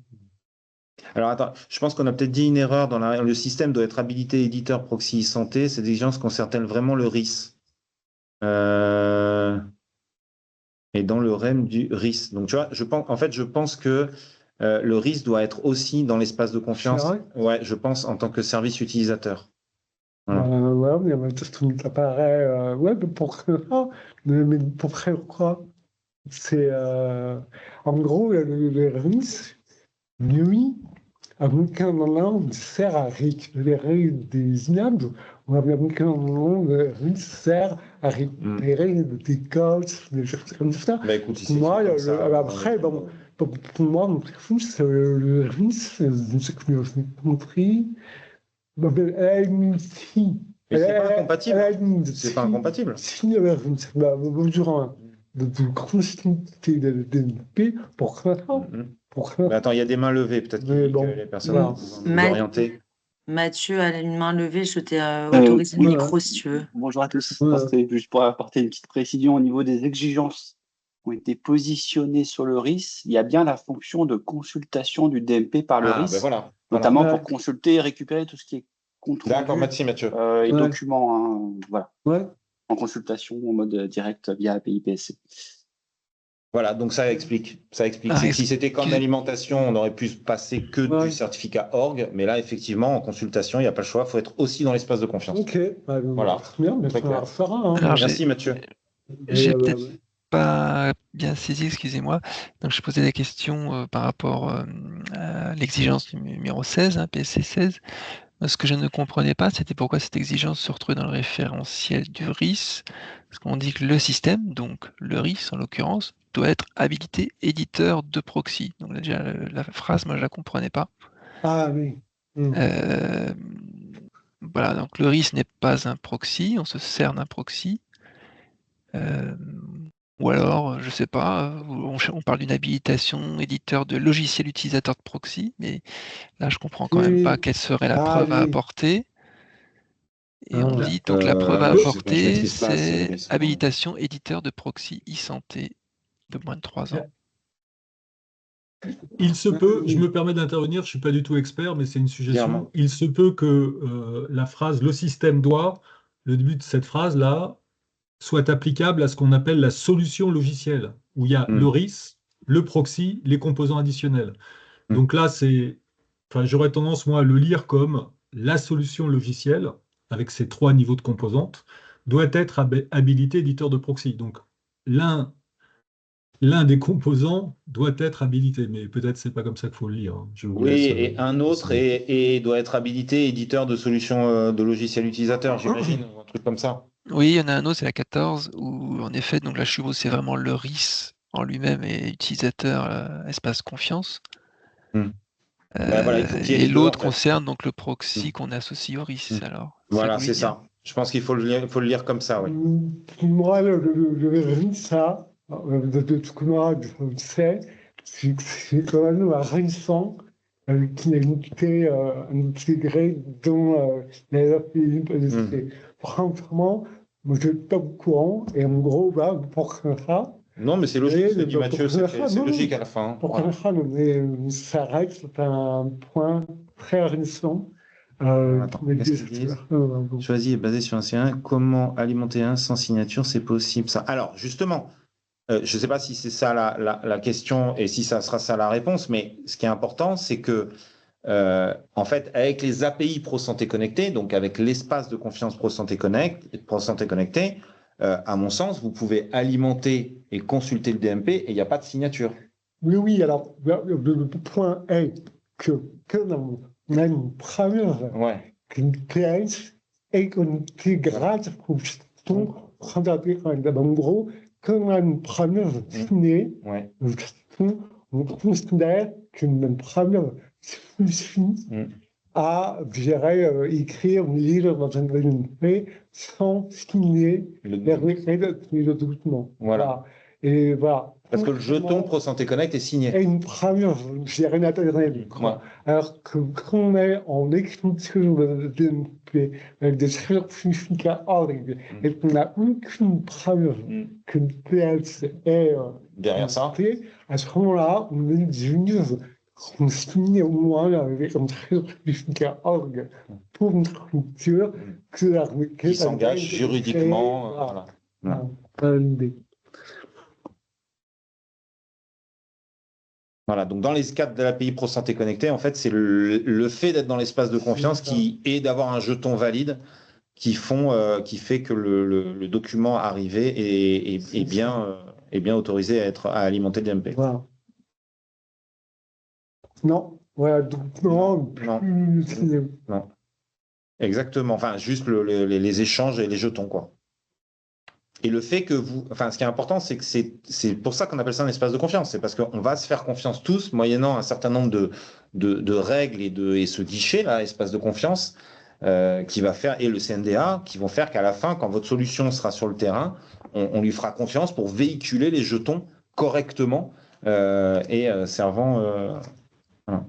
Alors attends, je pense qu'on a peut-être dit une erreur dans le système doit être habilité éditeur proxy santé. Cette exigence concerne-t-elle vraiment le RIS et dans le REM du RIS. Donc tu vois, je pense que le RIS doit être aussi dans l'espace de confiance. Ouais, je pense en tant que service utilisateur. Ouais, mais tout apparaît. Ouais, mais pour mais pour faire quoi? C'est en gros le RIS, lui, avec un moment sert à récupérer des images, ou avec un moment le RIS sert à récupérer des codes, des choses comme ça. Bah, écoute, Pour moi, après, bon, pour moi, mon préférence, le RIS, de ce que j'ai compris, elle a une fille. Mais c'est pas incompatible. C'est pas incompatible. Si il y avait besoin de consulter le DNP pour ça. Mais attends, il y a des mains levées, peut-être que les personnes vont nous orienter. Mathieu a une main levée, je t'ai autorisé le micro si tu veux. Bonjour à tous. C'est juste pour apporter une petite précision au niveau des exigences qui ont été positionnées sur le RIS. Il y a bien la fonction de consultation du DMP par le RIS, notamment pour consulter et récupérer tout ce qui est compte rendu. D'accord, merci Mathieu. Et documents, voilà. En consultation en mode direct via API PSC. Voilà, donc ça explique. C'est que si c'était qu'en alimentation, on aurait pu passer que du certificat org, mais là, effectivement, en consultation, il n'y a pas le choix, il faut être aussi dans l'espace de confiance. Ok, voilà. Bien, mais ça fera. Hein. Alors, merci Mathieu. J'ai peut-être pas bien saisi, excusez-moi. Donc, je posais des questions par rapport à l'exigence numéro 16, PSC 16. Ce que je ne comprenais pas, c'était pourquoi cette exigence se retrouvait dans le référentiel du RIS. Parce qu'on dit que le système, donc le RIS en l'occurrence, doit être habilité éditeur de proxy. Donc là, déjà, la phrase, moi, je la comprenais pas. Ah oui. Voilà, donc le RIS n'est pas un proxy, on se sert d'un proxy. Ou alors, je sais pas, on parle d'une habilitation éditeur de logiciel utilisateur de proxy, mais là, je comprends quand même pas quelle serait la preuve à apporter. Et on dit donc la preuve à apporter, c'est habilitation éditeur de proxy e-santé de moins de 3 ans. Il se peut, je me permets d'intervenir, je ne suis pas du tout expert, mais c'est une suggestion. Il se peut que la phrase « le système doit », le début de cette phrase-là, soit applicable à ce qu'on appelle la solution logicielle, où il y a le RIS, le proxy, les composants additionnels. Donc là, j'aurais tendance, moi, à le lire comme la solution logicielle, avec ses 3 niveaux de composantes, doit être habilité éditeur de proxy. Donc l'un des composants doit être habilité, mais peut-être c'est pas comme ça qu'il faut le lire. Hein. Et un autre doit être habilité éditeur de solutions de logiciels utilisateurs, j'imagine, un truc comme ça. Oui, il y en a un autre, c'est la 14, où en effet, donc là, je suppose c'est vraiment le RIS en lui-même et utilisateur espace confiance. Et l'autre concerne donc le proxy qu'on associe au RIS. Alors, voilà, c'est ça. Je pense qu'il faut le lire comme ça, oui. Moi, le RIS, ça, de ce que moi je sais, c'est quand même un récent qui a été intégré dans les API PSC. Franchement, moi je suis pas au courant, et en gros, pour ça. Non, mais c'est logique, ce que dit Mathieu, c'est logique à la fin. Pour ça, mais ça reste un point très récent. Choisi et basé sur un C1, comment alimenter un sans signature, c'est possible ça. Alors, justement, je ne sais pas si c'est ça la question et si ça sera ça la réponse, mais ce qui est important, c'est que, en fait, avec les API ProSanté Connecté, donc avec l'espace de confiance ProSanté Connecté, à mon sens, vous pouvez alimenter et consulter le DMP et il n'y a pas de signature. Oui, alors, le point est que on a une première qu'une pièce est connectée grâce au ton en gros, quand on a une première signée, on considère qu'une première suffit à, je dirais, écrire une livre dans un DMP sans signer le document. Voilà. Et voilà. Parce que le jeton ProSanté Connect est signé. Et une première, je dirais, naturelle. Alors que quand on est en écriture de DMP avec des certificats org et qu'on n'a aucune preuve qu'une PS est derrière ça, à ce moment-là, on utilise qu'on signe au moins avec un certificat org pour une structure qui s'engage juridiquement. Voilà, donc dans les cadres de l'API ProSanté Connecté, en fait, c'est le fait d'être dans l'espace de confiance qui est d'avoir un jeton valide qui fait que le document arrivé est bien autorisé à alimenter le DMP. Voilà. Non, voilà, donc non. Exactement, enfin, juste les échanges et les jetons, quoi. Et le fait que ce qui est important, c'est que c'est pour ça qu'on appelle ça un espace de confiance. C'est parce qu'on va se faire confiance tous, moyennant un certain nombre de règles et ce guichet-là, espace de confiance, qui va faire, et le CNDA, qui vont faire qu'à la fin, quand votre solution sera sur le terrain, on lui fera confiance pour véhiculer les jetons correctement servant. Voilà.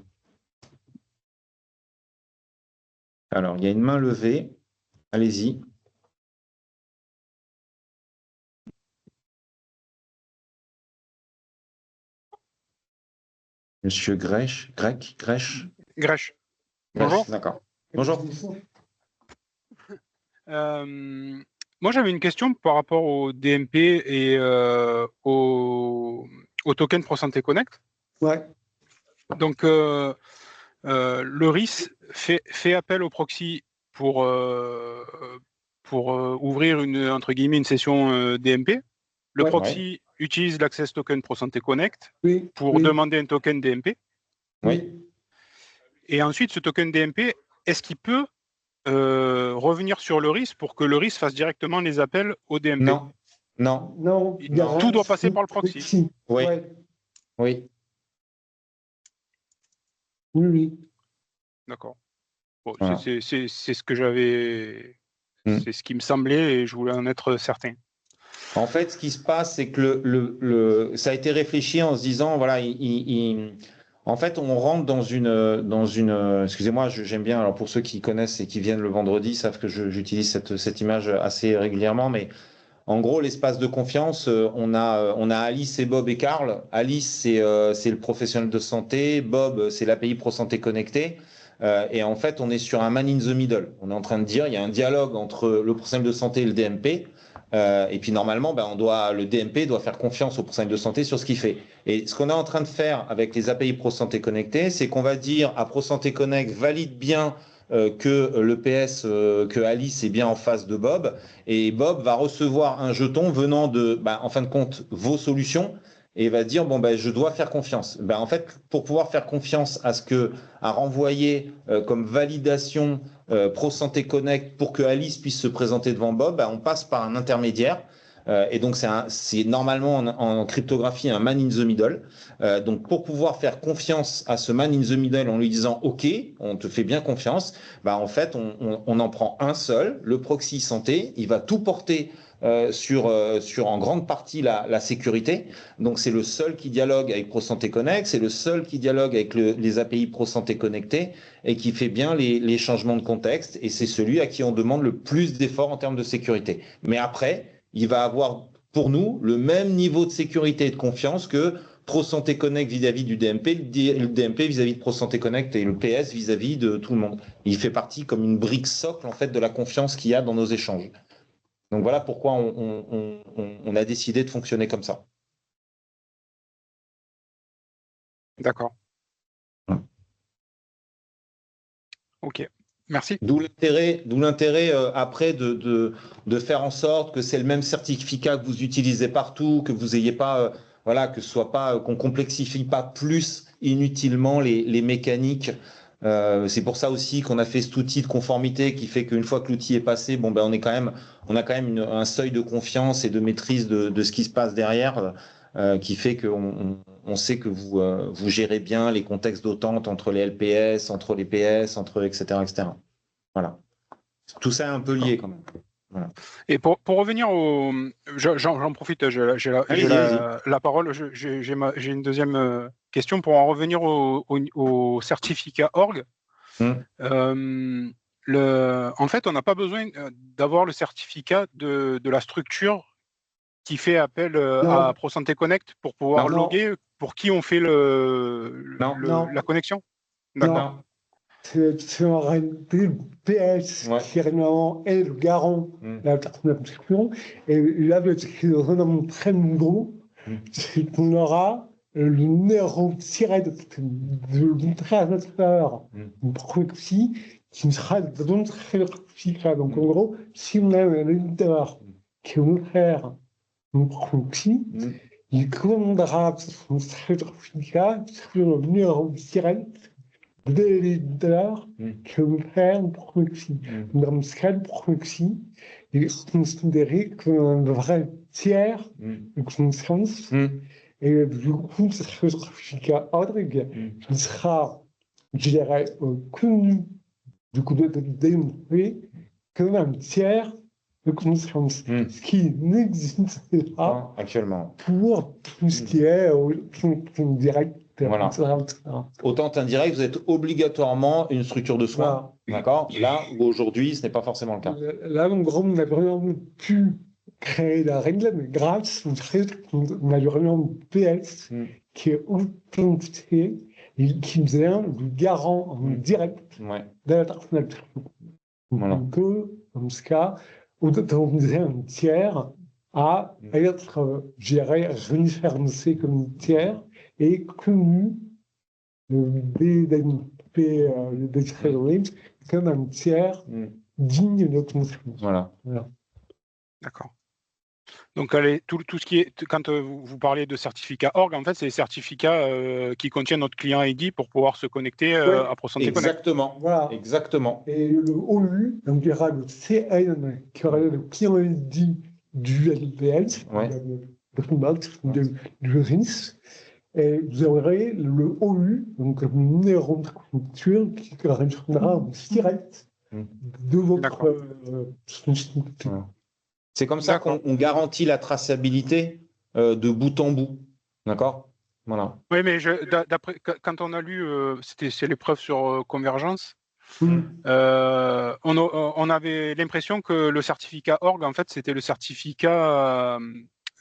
Alors, il y a une main levée. Allez-y. Monsieur Grèche. Bonjour. D'accord. Bonjour. Moi, j'avais une question par rapport au DMP et au token ProSanté Connect. Ouais. Donc, le RIS fait appel au proxy pour ouvrir une session DMP. Le proxy utilise l'Access Token ProSanté Connect pour demander un token DMP. Oui. Et ensuite, ce token DMP, est-ce qu'il peut revenir sur le RIS pour que le RIS fasse directement les appels au DMP? Non. Tout doit passer par le proxy. Oui. Oui. D'accord. Bon, voilà. C'est ce que j'avais. C'est ce qui me semblait et je voulais en être certain. En fait, ce qui se passe, c'est que ça a été réfléchi en se disant, voilà, en fait, on rentre dans une excusez-moi, j'aime bien, alors pour ceux qui connaissent et qui viennent le vendredi, savent que j'utilise cette image assez régulièrement, mais en gros, l'espace de confiance, on a Alice et Bob et Karl. Alice, c'est le professionnel de santé. Bob, c'est l'API ProSanté Connecté. Et en fait, on est sur un man in the middle. On est en train de dire, il y a un dialogue entre le professionnel de santé et le DMP. Et puis normalement, le DMP doit faire confiance au professionnel de santé sur ce qu'il fait. Et ce qu'on est en train de faire avec les API ProSanté Connecté, c'est qu'on va dire à ProSanté Connect, valide bien que le PS, que Alice est bien en face de Bob, et Bob va recevoir un jeton venant de, en fin de compte, vos solutions, et va dire je dois faire confiance. En fait, pour pouvoir faire confiance à renvoyer comme validation ProSanté Connect pour que Alice puisse se présenter devant Bob, on passe par un intermédiaire. Et donc, c'est normalement en cryptographie un man in the middle. Donc, pour pouvoir faire confiance à ce man in the middle en lui disant « OK, on te fait bien confiance », en fait, on en prend un seul, le proxy santé, il va tout porter sur en grande partie la sécurité. Donc, c'est le seul qui dialogue avec ProSanté Connect, c'est le seul qui dialogue avec les API ProSanté Connecté et qui fait bien les changements de contexte. Et c'est celui à qui on demande le plus d'efforts en termes de sécurité. Mais après, il va avoir pour nous le même niveau de sécurité et de confiance que ProSanté Connect vis-à-vis du DMP, le DMP vis-à-vis de ProSanté Connect et le PS vis-à-vis de tout le monde. Il fait partie comme une brique socle en fait de la confiance qu'il y a dans nos échanges. Donc voilà pourquoi on a décidé de fonctionner comme ça. D'accord. Ok. Merci. D'où l'intérêt après de faire en sorte que c'est le même certificat que vous utilisez partout, que vous ayez pas, que ce soit pas, qu'on complexifie pas plus inutilement les mécaniques. C'est pour ça aussi qu'on a fait cet outil de conformité qui fait qu'une fois que l'outil est passé, on a quand même un seuil de confiance et de maîtrise de ce qui se passe derrière, qui fait qu'on sait que vous gérez bien les contextes d'attente entre les LPS, entre les PS, etc. Voilà. Tout ça est un peu lié quand même. Voilà. Et pour revenir j'en profite, j'ai la parole. J'ai une deuxième question pour en revenir au certificat org. En fait, on n'a pas besoin d'avoir le certificat de la structure qui fait appel à ProSanté Connect pour pouvoir loguer. Pour qui on fait la connexion? D'accord. C'est en réalité le PS qui réellement est le garant de la transcription. Et là, ce qui est vraiment très nouveau, c'est qu'on aura le numéro tiré de transmetteur proxy qui sera dans notre certificat. Donc, en gros, si on a un éditeur qui veut faire un proxy, il commandera son certificat sur le numéro direct de l'éditeur qui veut faire un proxy. Dans ce cas, le proxy est considéré comme un vrai tiers de confiance. Et du coup, ce certificat ordre qui sera, je dirais, connu du coup de DMP comme un tiers de confiance, ce qui n'existe pas actuellement pour tout ce qui est direct. Voilà. Autant indirect, vous êtes obligatoirement une structure de soins, d'accord. Là où aujourd'hui, ce n'est pas forcément le cas. Là, en gros, on a vraiment pu créer la règle, mais grâce au fait qu'on a vraiment un PS qui est authentifié et qui devient le garant en direct de la transaction. Donc, dans ce cas, autoriser un tiers à être, je dirais, référencé comme un tiers et connu des trésoriers comme un tiers digne de confiance. Voilà. D'accord. Donc, tout ce qui est, quand vous parlez de certificats org, en fait, c'est les certificats qui contiennent notre client ID pour pouvoir se connecter à ProSanté Connect. Exactement. Voilà. Exactement. Et le OU, donc il y aura le CN qui aura le client ID du LPS, du RIS. Et vous aurez le OU, donc le numéro de structure qui correspondra en direct de votre structure. C'est comme ça qu'on garantit la traçabilité de bout en bout. D'accord. Voilà. Oui, mais quand on a lu, c'est l'épreuve sur Convergence, on avait l'impression que le certificat org, en fait, c'était le certificat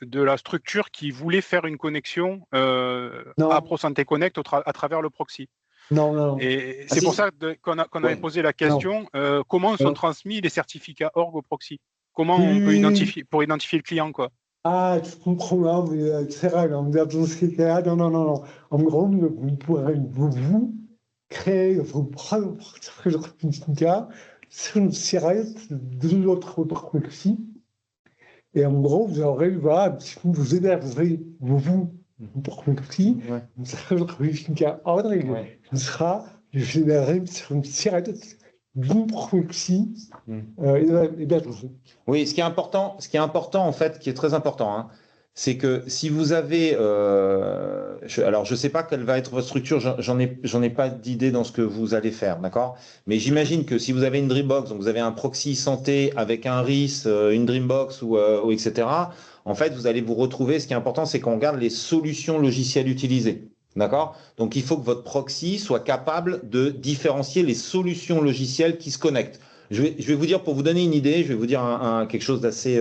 de la structure qui voulait faire une connexion à ProSanté Connect à travers le proxy. Non. Et c'est pour ça qu'on avait posé la question, comment sont transmis les certificats org au proxy? Comment on peut identifier, pour identifier le client, quoi? Ah, je comprends, mais c'est vrai, dans ce cas, non. En gros, vous pourrez vous créer vos propres certificats sur une site de l'autre proxy. Et en gros, vous aurez, si vous hébergez votre proxy, un certificat ordre qui sera généré sur une site d'une proxy hébergée. Oui, ce qui est important en fait, qui est très important, c'est que si vous avez, alors je ne sais pas quelle va être votre structure, j'en ai pas d'idée dans ce que vous allez faire, d'accord. Mais j'imagine que si vous avez une Dreambox, donc vous avez un proxy santé avec un RIS, une Dreambox ou etc. En fait, vous allez vous retrouver. Ce qui est important, c'est qu'on regarde les solutions logicielles utilisées. D'accord. Donc, il faut que votre proxy soit capable de différencier les solutions logicielles qui se connectent. Je vais vous dire, pour vous donner une idée, je vais vous dire quelque chose d'assez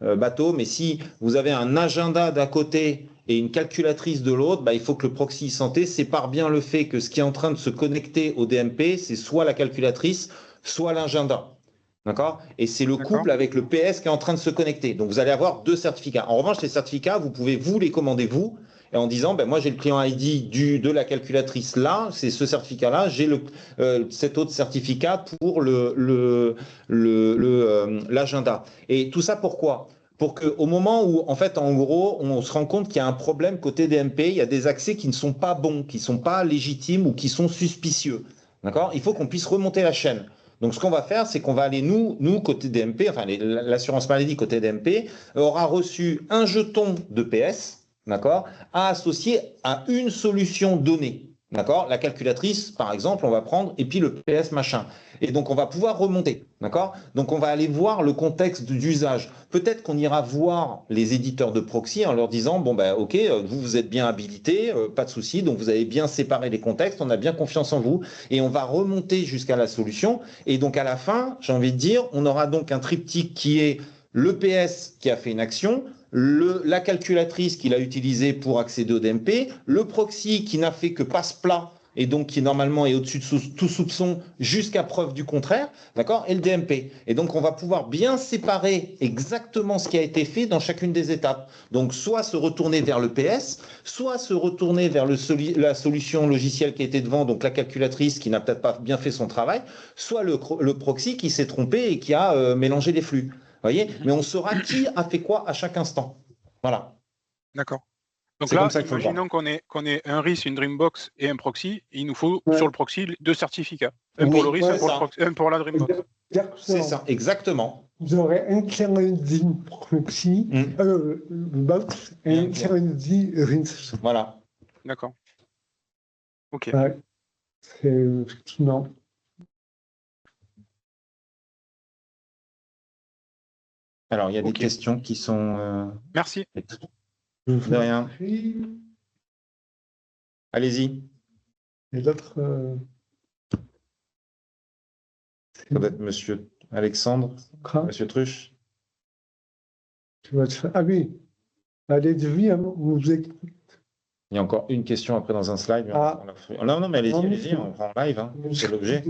bateau, mais si vous avez un agenda d'un côté et une calculatrice de l'autre, il faut que le proxy santé sépare bien le fait que ce qui est en train de se connecter au DMP, c'est soit la calculatrice, soit l'agenda. D'accord. Et c'est le couple avec le PS qui est en train de se connecter. Donc, vous allez avoir deux certificats. En revanche, les certificats, vous pouvez vous les commander vous. Et en disant, moi j'ai le client ID de la calculatrice là, c'est ce certificat-là, j'ai cet autre certificat pour l'agenda. Et tout ça pourquoi? Pour qu'au moment où, en fait, en gros, on se rend compte qu'il y a un problème côté DMP, il y a des accès qui ne sont pas bons, qui ne sont pas légitimes ou qui sont suspicieux. D'accord. Il faut qu'on puisse remonter la chaîne. Donc, ce qu'on va faire, c'est qu'on va aller, nous côté DMP, enfin, l'assurance maladie côté DMP, aura reçu un jeton de PS, d'accord, à associer à une solution donnée. D'accord. La calculatrice, par exemple, on va prendre, et puis le PS machin. Et donc, on va pouvoir remonter. D'accord. Donc, on va aller voir le contexte d'usage. Peut-être qu'on ira voir les éditeurs de proxy en leur disant, OK, vous êtes bien habilités, pas de souci, donc vous avez bien séparé les contextes, on a bien confiance en vous, et on va remonter jusqu'à la solution. Et donc, à la fin, j'ai envie de dire, on aura donc un triptyque qui est le PS qui a fait une action, la calculatrice qu'il a utilisée pour accéder au DMP, le proxy qui n'a fait que passe-plat et donc qui normalement est au-dessus de tout soupçon jusqu'à preuve du contraire, d'accord, et le DMP. Et donc on va pouvoir bien séparer exactement ce qui a été fait dans chacune des étapes. Donc soit se retourner vers le PS, soit se retourner vers la solution logicielle qui était devant, donc la calculatrice qui n'a peut-être pas bien fait son travail, soit le proxy qui s'est trompé et qui a mélangé les flux. Voyez, mais on saura qui a fait quoi à chaque instant. Voilà. D'accord. Donc là, imaginons qu'on ait un RIS, une Dreambox et un proxy. Il nous faut sur le proxy 2 certificats. Un pour le RIS, un pour la Dreambox. C'est ça, exactement. Vous aurez un Challenge proxy, box et un Challenge RIS. Voilà. D'accord. Ok. Ouais. C'est effectivement. Alors, il y a des questions qui sont... Merci. De rien. Allez-y. Et l'autre... Ça doit être Monsieur Alexandre, Monsieur Truche. Ah oui. Allez-y, vous écoutez. Il y a encore une question après dans un slide. Non, mais allez-y, on prend en live. Hein. C'est l'objet.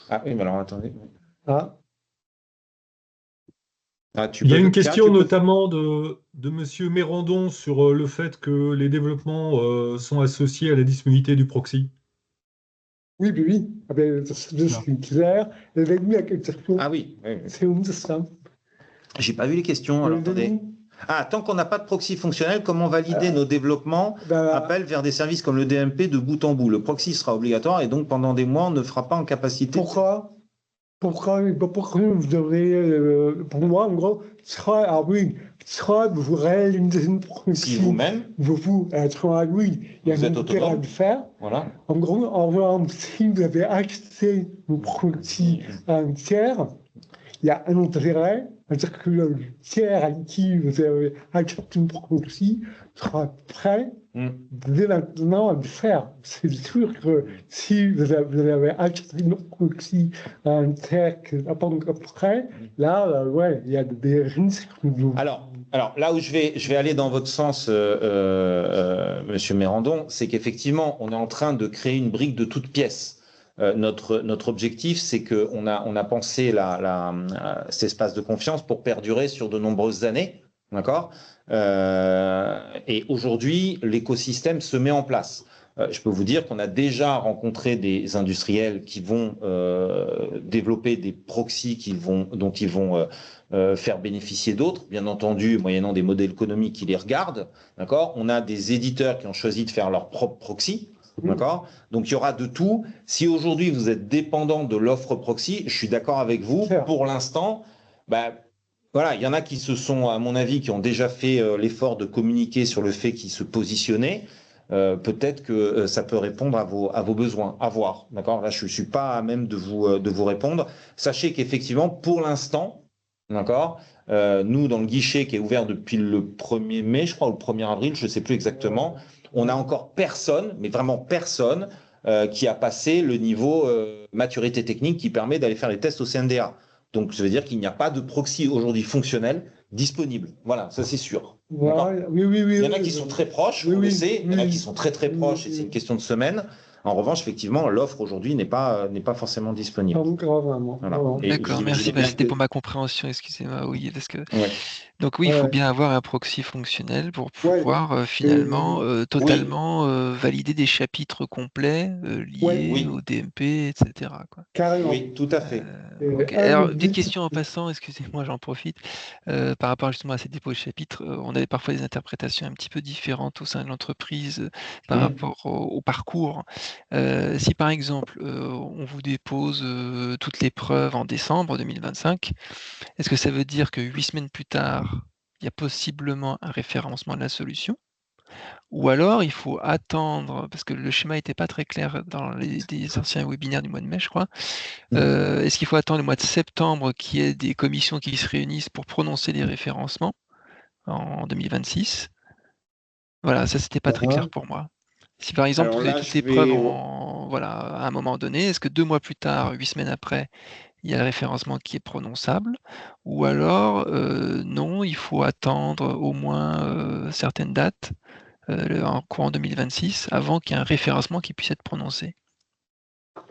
Ah oui, mais alors attendez. Il y a une question notamment de Monsieur Mérandon sur le fait que les développements sont associés à la disponibilité du proxy. Oui. C'est clair. Ah oui. C'est une de ça. J'ai pas vu les questions. Alors, attendez. Tant qu'on n'a pas de proxy fonctionnel, comment valider nos développements appellent vers des services comme le DMP de bout en bout? Le proxy sera obligatoire et donc pendant des mois, on ne fera pas en capacité. Pourquoi vous devez, pour moi, en gros, soit vous réalisez une proxy vous-même, il y a un intérêt à le faire. Voilà. En gros, si vous avez accès au proxy à un tiers, il y a un intérêt, c'est-à-dire que le tiers à qui vous avez accès une proxy sera prêt dès maintenant à le faire. C'est sûr que si vous avez accès une proxy à un tiers qui n'est pas encore prêt, là, il y a des risques. Alors là où je vais aller dans votre sens, Monsieur Mérandon, c'est qu'effectivement, on est en train de créer une brique de toutes pièces. Notre objectif, c'est qu'on a pensé cet espace de confiance pour perdurer sur de nombreuses années, d'accord, et aujourd'hui, l'écosystème se met en place. Je peux vous dire qu'on a déjà rencontré des industriels qui vont développer des proxys dont ils vont faire bénéficier d'autres, bien entendu, moyennant des modèles économiques qui les regardent, d'accord. On a des éditeurs qui ont choisi de faire leur propre proxy. D'accord. Donc il y aura de tout. Si aujourd'hui vous êtes dépendant de l'offre proxy, je suis d'accord avec vous. Pour l'instant, voilà, il y en a qui se sont, à mon avis, qui ont déjà fait l'effort de communiquer sur le fait qu'ils se positionnaient. Peut-être que ça peut répondre à vos besoins. À voir. D'accord. Là, je suis pas à même de vous répondre. Sachez qu'effectivement, pour l'instant, d'accord. Nous, dans le guichet qui est ouvert depuis le 1er mai, je crois, ou le 1er avril, je ne sais plus exactement. On n'a encore personne, mais vraiment personne, qui a passé le niveau maturité technique qui permet d'aller faire les tests au CNDA. Donc, ça veut dire qu'il n'y a pas de proxy aujourd'hui fonctionnel disponible. Voilà, ça c'est sûr. Oui. Il y en a qui sont très proches, on le sait. Il y en a qui sont très très proches et c'est une question de semaine. En revanche, effectivement, l'offre aujourd'hui n'est pas forcément disponible. Voilà. D'accord, merci. C'était pour ma compréhension, excusez-moi. Oui, parce que... Donc oui, il faut bien avoir un proxy fonctionnel pour pouvoir finalement totalement valider des chapitres complets liés au DMP, etc. Quoi. Carrément. Oui, tout à fait. Alors, petite question en passant, excusez-moi, j'en profite. Par rapport justement à ces dépôts de chapitres, on avait parfois des interprétations un petit peu différentes au sein de l'entreprise par rapport au parcours. Si par exemple, on vous dépose toutes les preuves en décembre 2025, est-ce que ça veut dire que 8 semaines plus tard, il y a possiblement un référencement de la solution? Ou alors il faut attendre, parce que le schéma n'était pas très clair dans les anciens webinaires du mois de mai, je crois. Est-ce qu'il faut attendre le mois de septembre qu'il y ait des commissions qui se réunissent pour prononcer les référencements en 2026? Voilà, ça c'était pas très clair pour moi. Si par exemple vous avez toutes les preuves à un moment donné, est-ce que 2 mois plus tard, 8 semaines après, il y a le référencement qui est prononçable? Ou alors non, il faut attendre au moins certaines dates en courant 2026, avant qu'il y ait un référencement qui puisse être prononcé?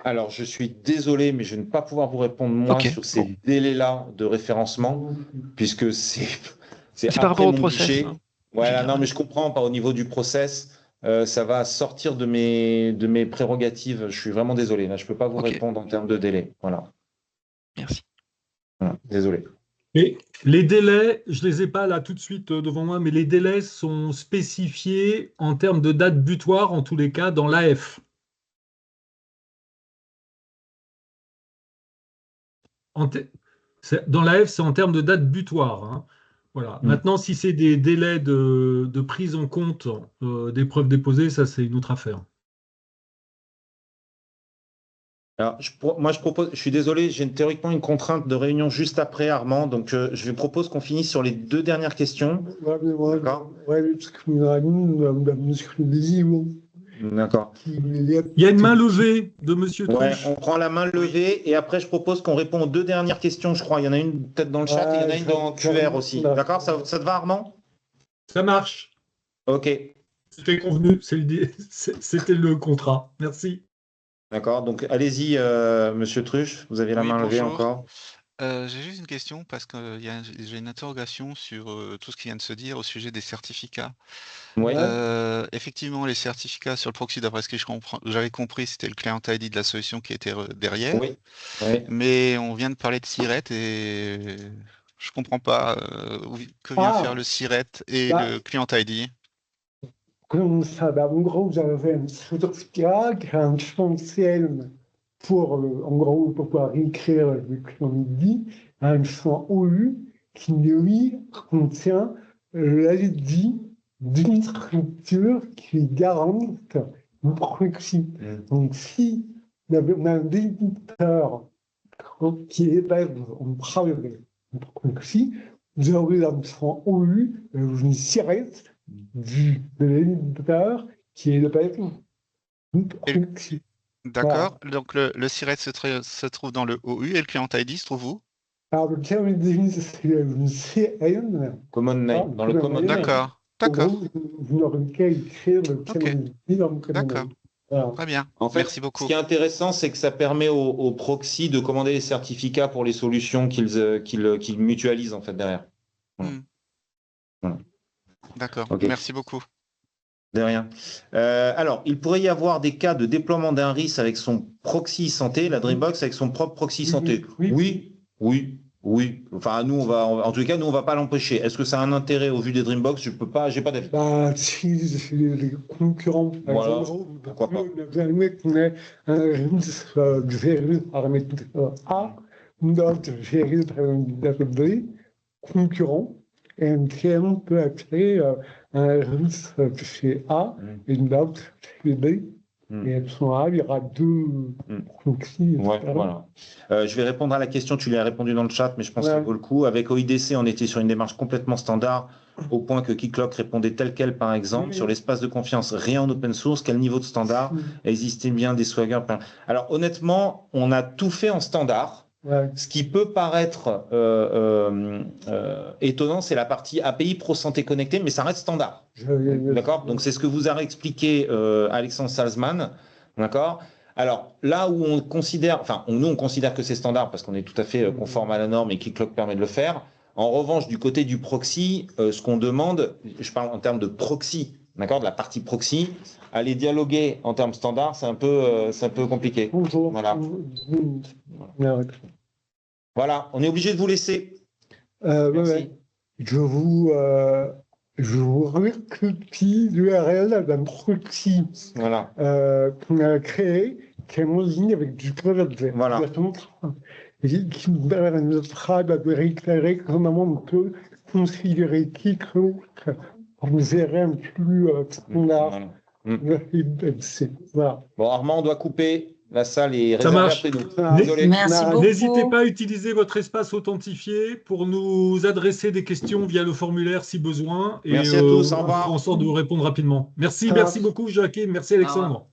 Alors, je suis désolé, mais je ne vais pas pouvoir vous répondre, moi, sur ces délais-là de référencement, puisque c'est par rapport au mon process. guichet. Voilà, non, mais je comprends, pas au niveau du process. Ça va sortir de mes prérogatives. Je suis vraiment désolé. Là, je ne peux pas vous répondre en termes de délai. Voilà. Merci. Voilà, désolé. Et les délais, je ne les ai pas là tout de suite devant moi, mais les délais sont spécifiés en termes de date butoir, en tous les cas, dans l'AF. Dans l'AF, c'est en termes de date butoir. Hein. Voilà. Maintenant, si c'est des délais de prise en compte des preuves déposées, ça, c'est une autre affaire. Alors, moi, je propose, je suis désolé, j'ai théoriquement une contrainte de réunion juste après, Armand, donc je propose qu'on finisse sur les 2 dernières questions. D'accord. D'accord. Il y a une main levée de Monsieur Truche. On prend la main levée et après, je propose qu'on réponde aux 2 dernières questions, je crois. Il y en a une peut-être dans le chat et il y en a une dans QR aussi. D'accord, ça te va, Armand? Ça marche. OK. C'était convenu, c'était le contrat. Merci. D'accord, donc allez-y, Monsieur Truche, vous avez la main levée encore. J'ai juste une question parce que j'ai une interrogation sur tout ce qui vient de se dire au sujet des certificats. Oui. Effectivement, les certificats sur le proxy, d'après ce que j'avais compris, c'était le client ID de la solution qui était derrière. Oui. Mais on vient de parler de SIRET et je comprends pas que vient faire le SIRET et le client ID. Comme ça, en gros, vous avez un certificat qui a un essentiel pour, en gros, pour pouvoir écrire le client ID, un champ OU qui, lui, contient l'ID d'une structure qui garante une proxy. Donc, si on a un éditeur qui est en private proxy, vous aurez un champ OU, une SIRET, de l'éditeur qui est le proxy. D'accord, donc le SIRET se trouve dans le OU et le client ID se trouve où? Alors, le client ID, c'est une CN. Common name, dans le common name. D'accord. Vous n'aurez qu'à écrire le client ID dans le common name. Voilà. Très bien. En fait, merci beaucoup. Ce qui est intéressant, c'est que ça permet aux proxys de commander les certificats pour les solutions qu'ils mutualisent en fait derrière. Voilà. D'accord, merci beaucoup. De rien. Alors, il pourrait y avoir des cas de déploiement d'un RIS avec son proxy santé, la Dreambox avec son propre proxy santé. Oui. Enfin, nous, en tout cas, nous, on va pas l'empêcher. Est-ce que ça a un intérêt au vu des Dreambox? Je peux pas, j'ai pas d'avis. Si les concurrents, voilà. Pourquoi pas? Vous avez qu'on ait un RIS géré par méthode A, notre géré par méthode B, concurrent. Et un client peut accéder à un RIS chez A et une autre chez B. Et elles sont A, il y aura 2 proxys. Voilà. Je vais répondre à la question, tu l'as répondu dans le chat, mais je pense qu'il vaut le coup. Avec OIDC, on était sur une démarche complètement standard, au point que Keycloak répondait tel quel, par exemple. Sur l'espace de confiance, rien en open source. Quel niveau de standard? Existait bien des Swagger? Alors, honnêtement, on a tout fait en standard. Ce qui peut paraître étonnant, c'est la partie API Pro Santé Connectée, mais ça reste standard. D'accord? Donc, c'est ce que vous a expliqué Alexandre Salzman. D'accord? Alors, là où on considère, nous, on considère que c'est standard parce qu'on est tout à fait conforme à la norme et Keycloak permet de le faire. En revanche, du côté du proxy, ce qu'on demande, je parle en termes de proxy, d'accord, de la partie proxy, aller dialoguer en termes standards, c'est un peu compliqué. Voilà, on est obligé de vous laisser. Merci. Je vous recopie l'URL d'un proxy qu'on a créé, qui est en ligne avec du code. Voilà. Qui nous permettra de réclarer comment on peut configurer Keycloak pour gérer un flux standard. Voilà. Bon, Armand, on doit couper. La salle est réservée après nous. Désolé. Merci beaucoup. N'hésitez pas à utiliser votre espace authentifié pour nous adresser des questions via le formulaire si besoin. Merci à tous. Au revoir. On en sorte de vous répondre rapidement. Merci beaucoup, Joachim. Merci, Alexandre.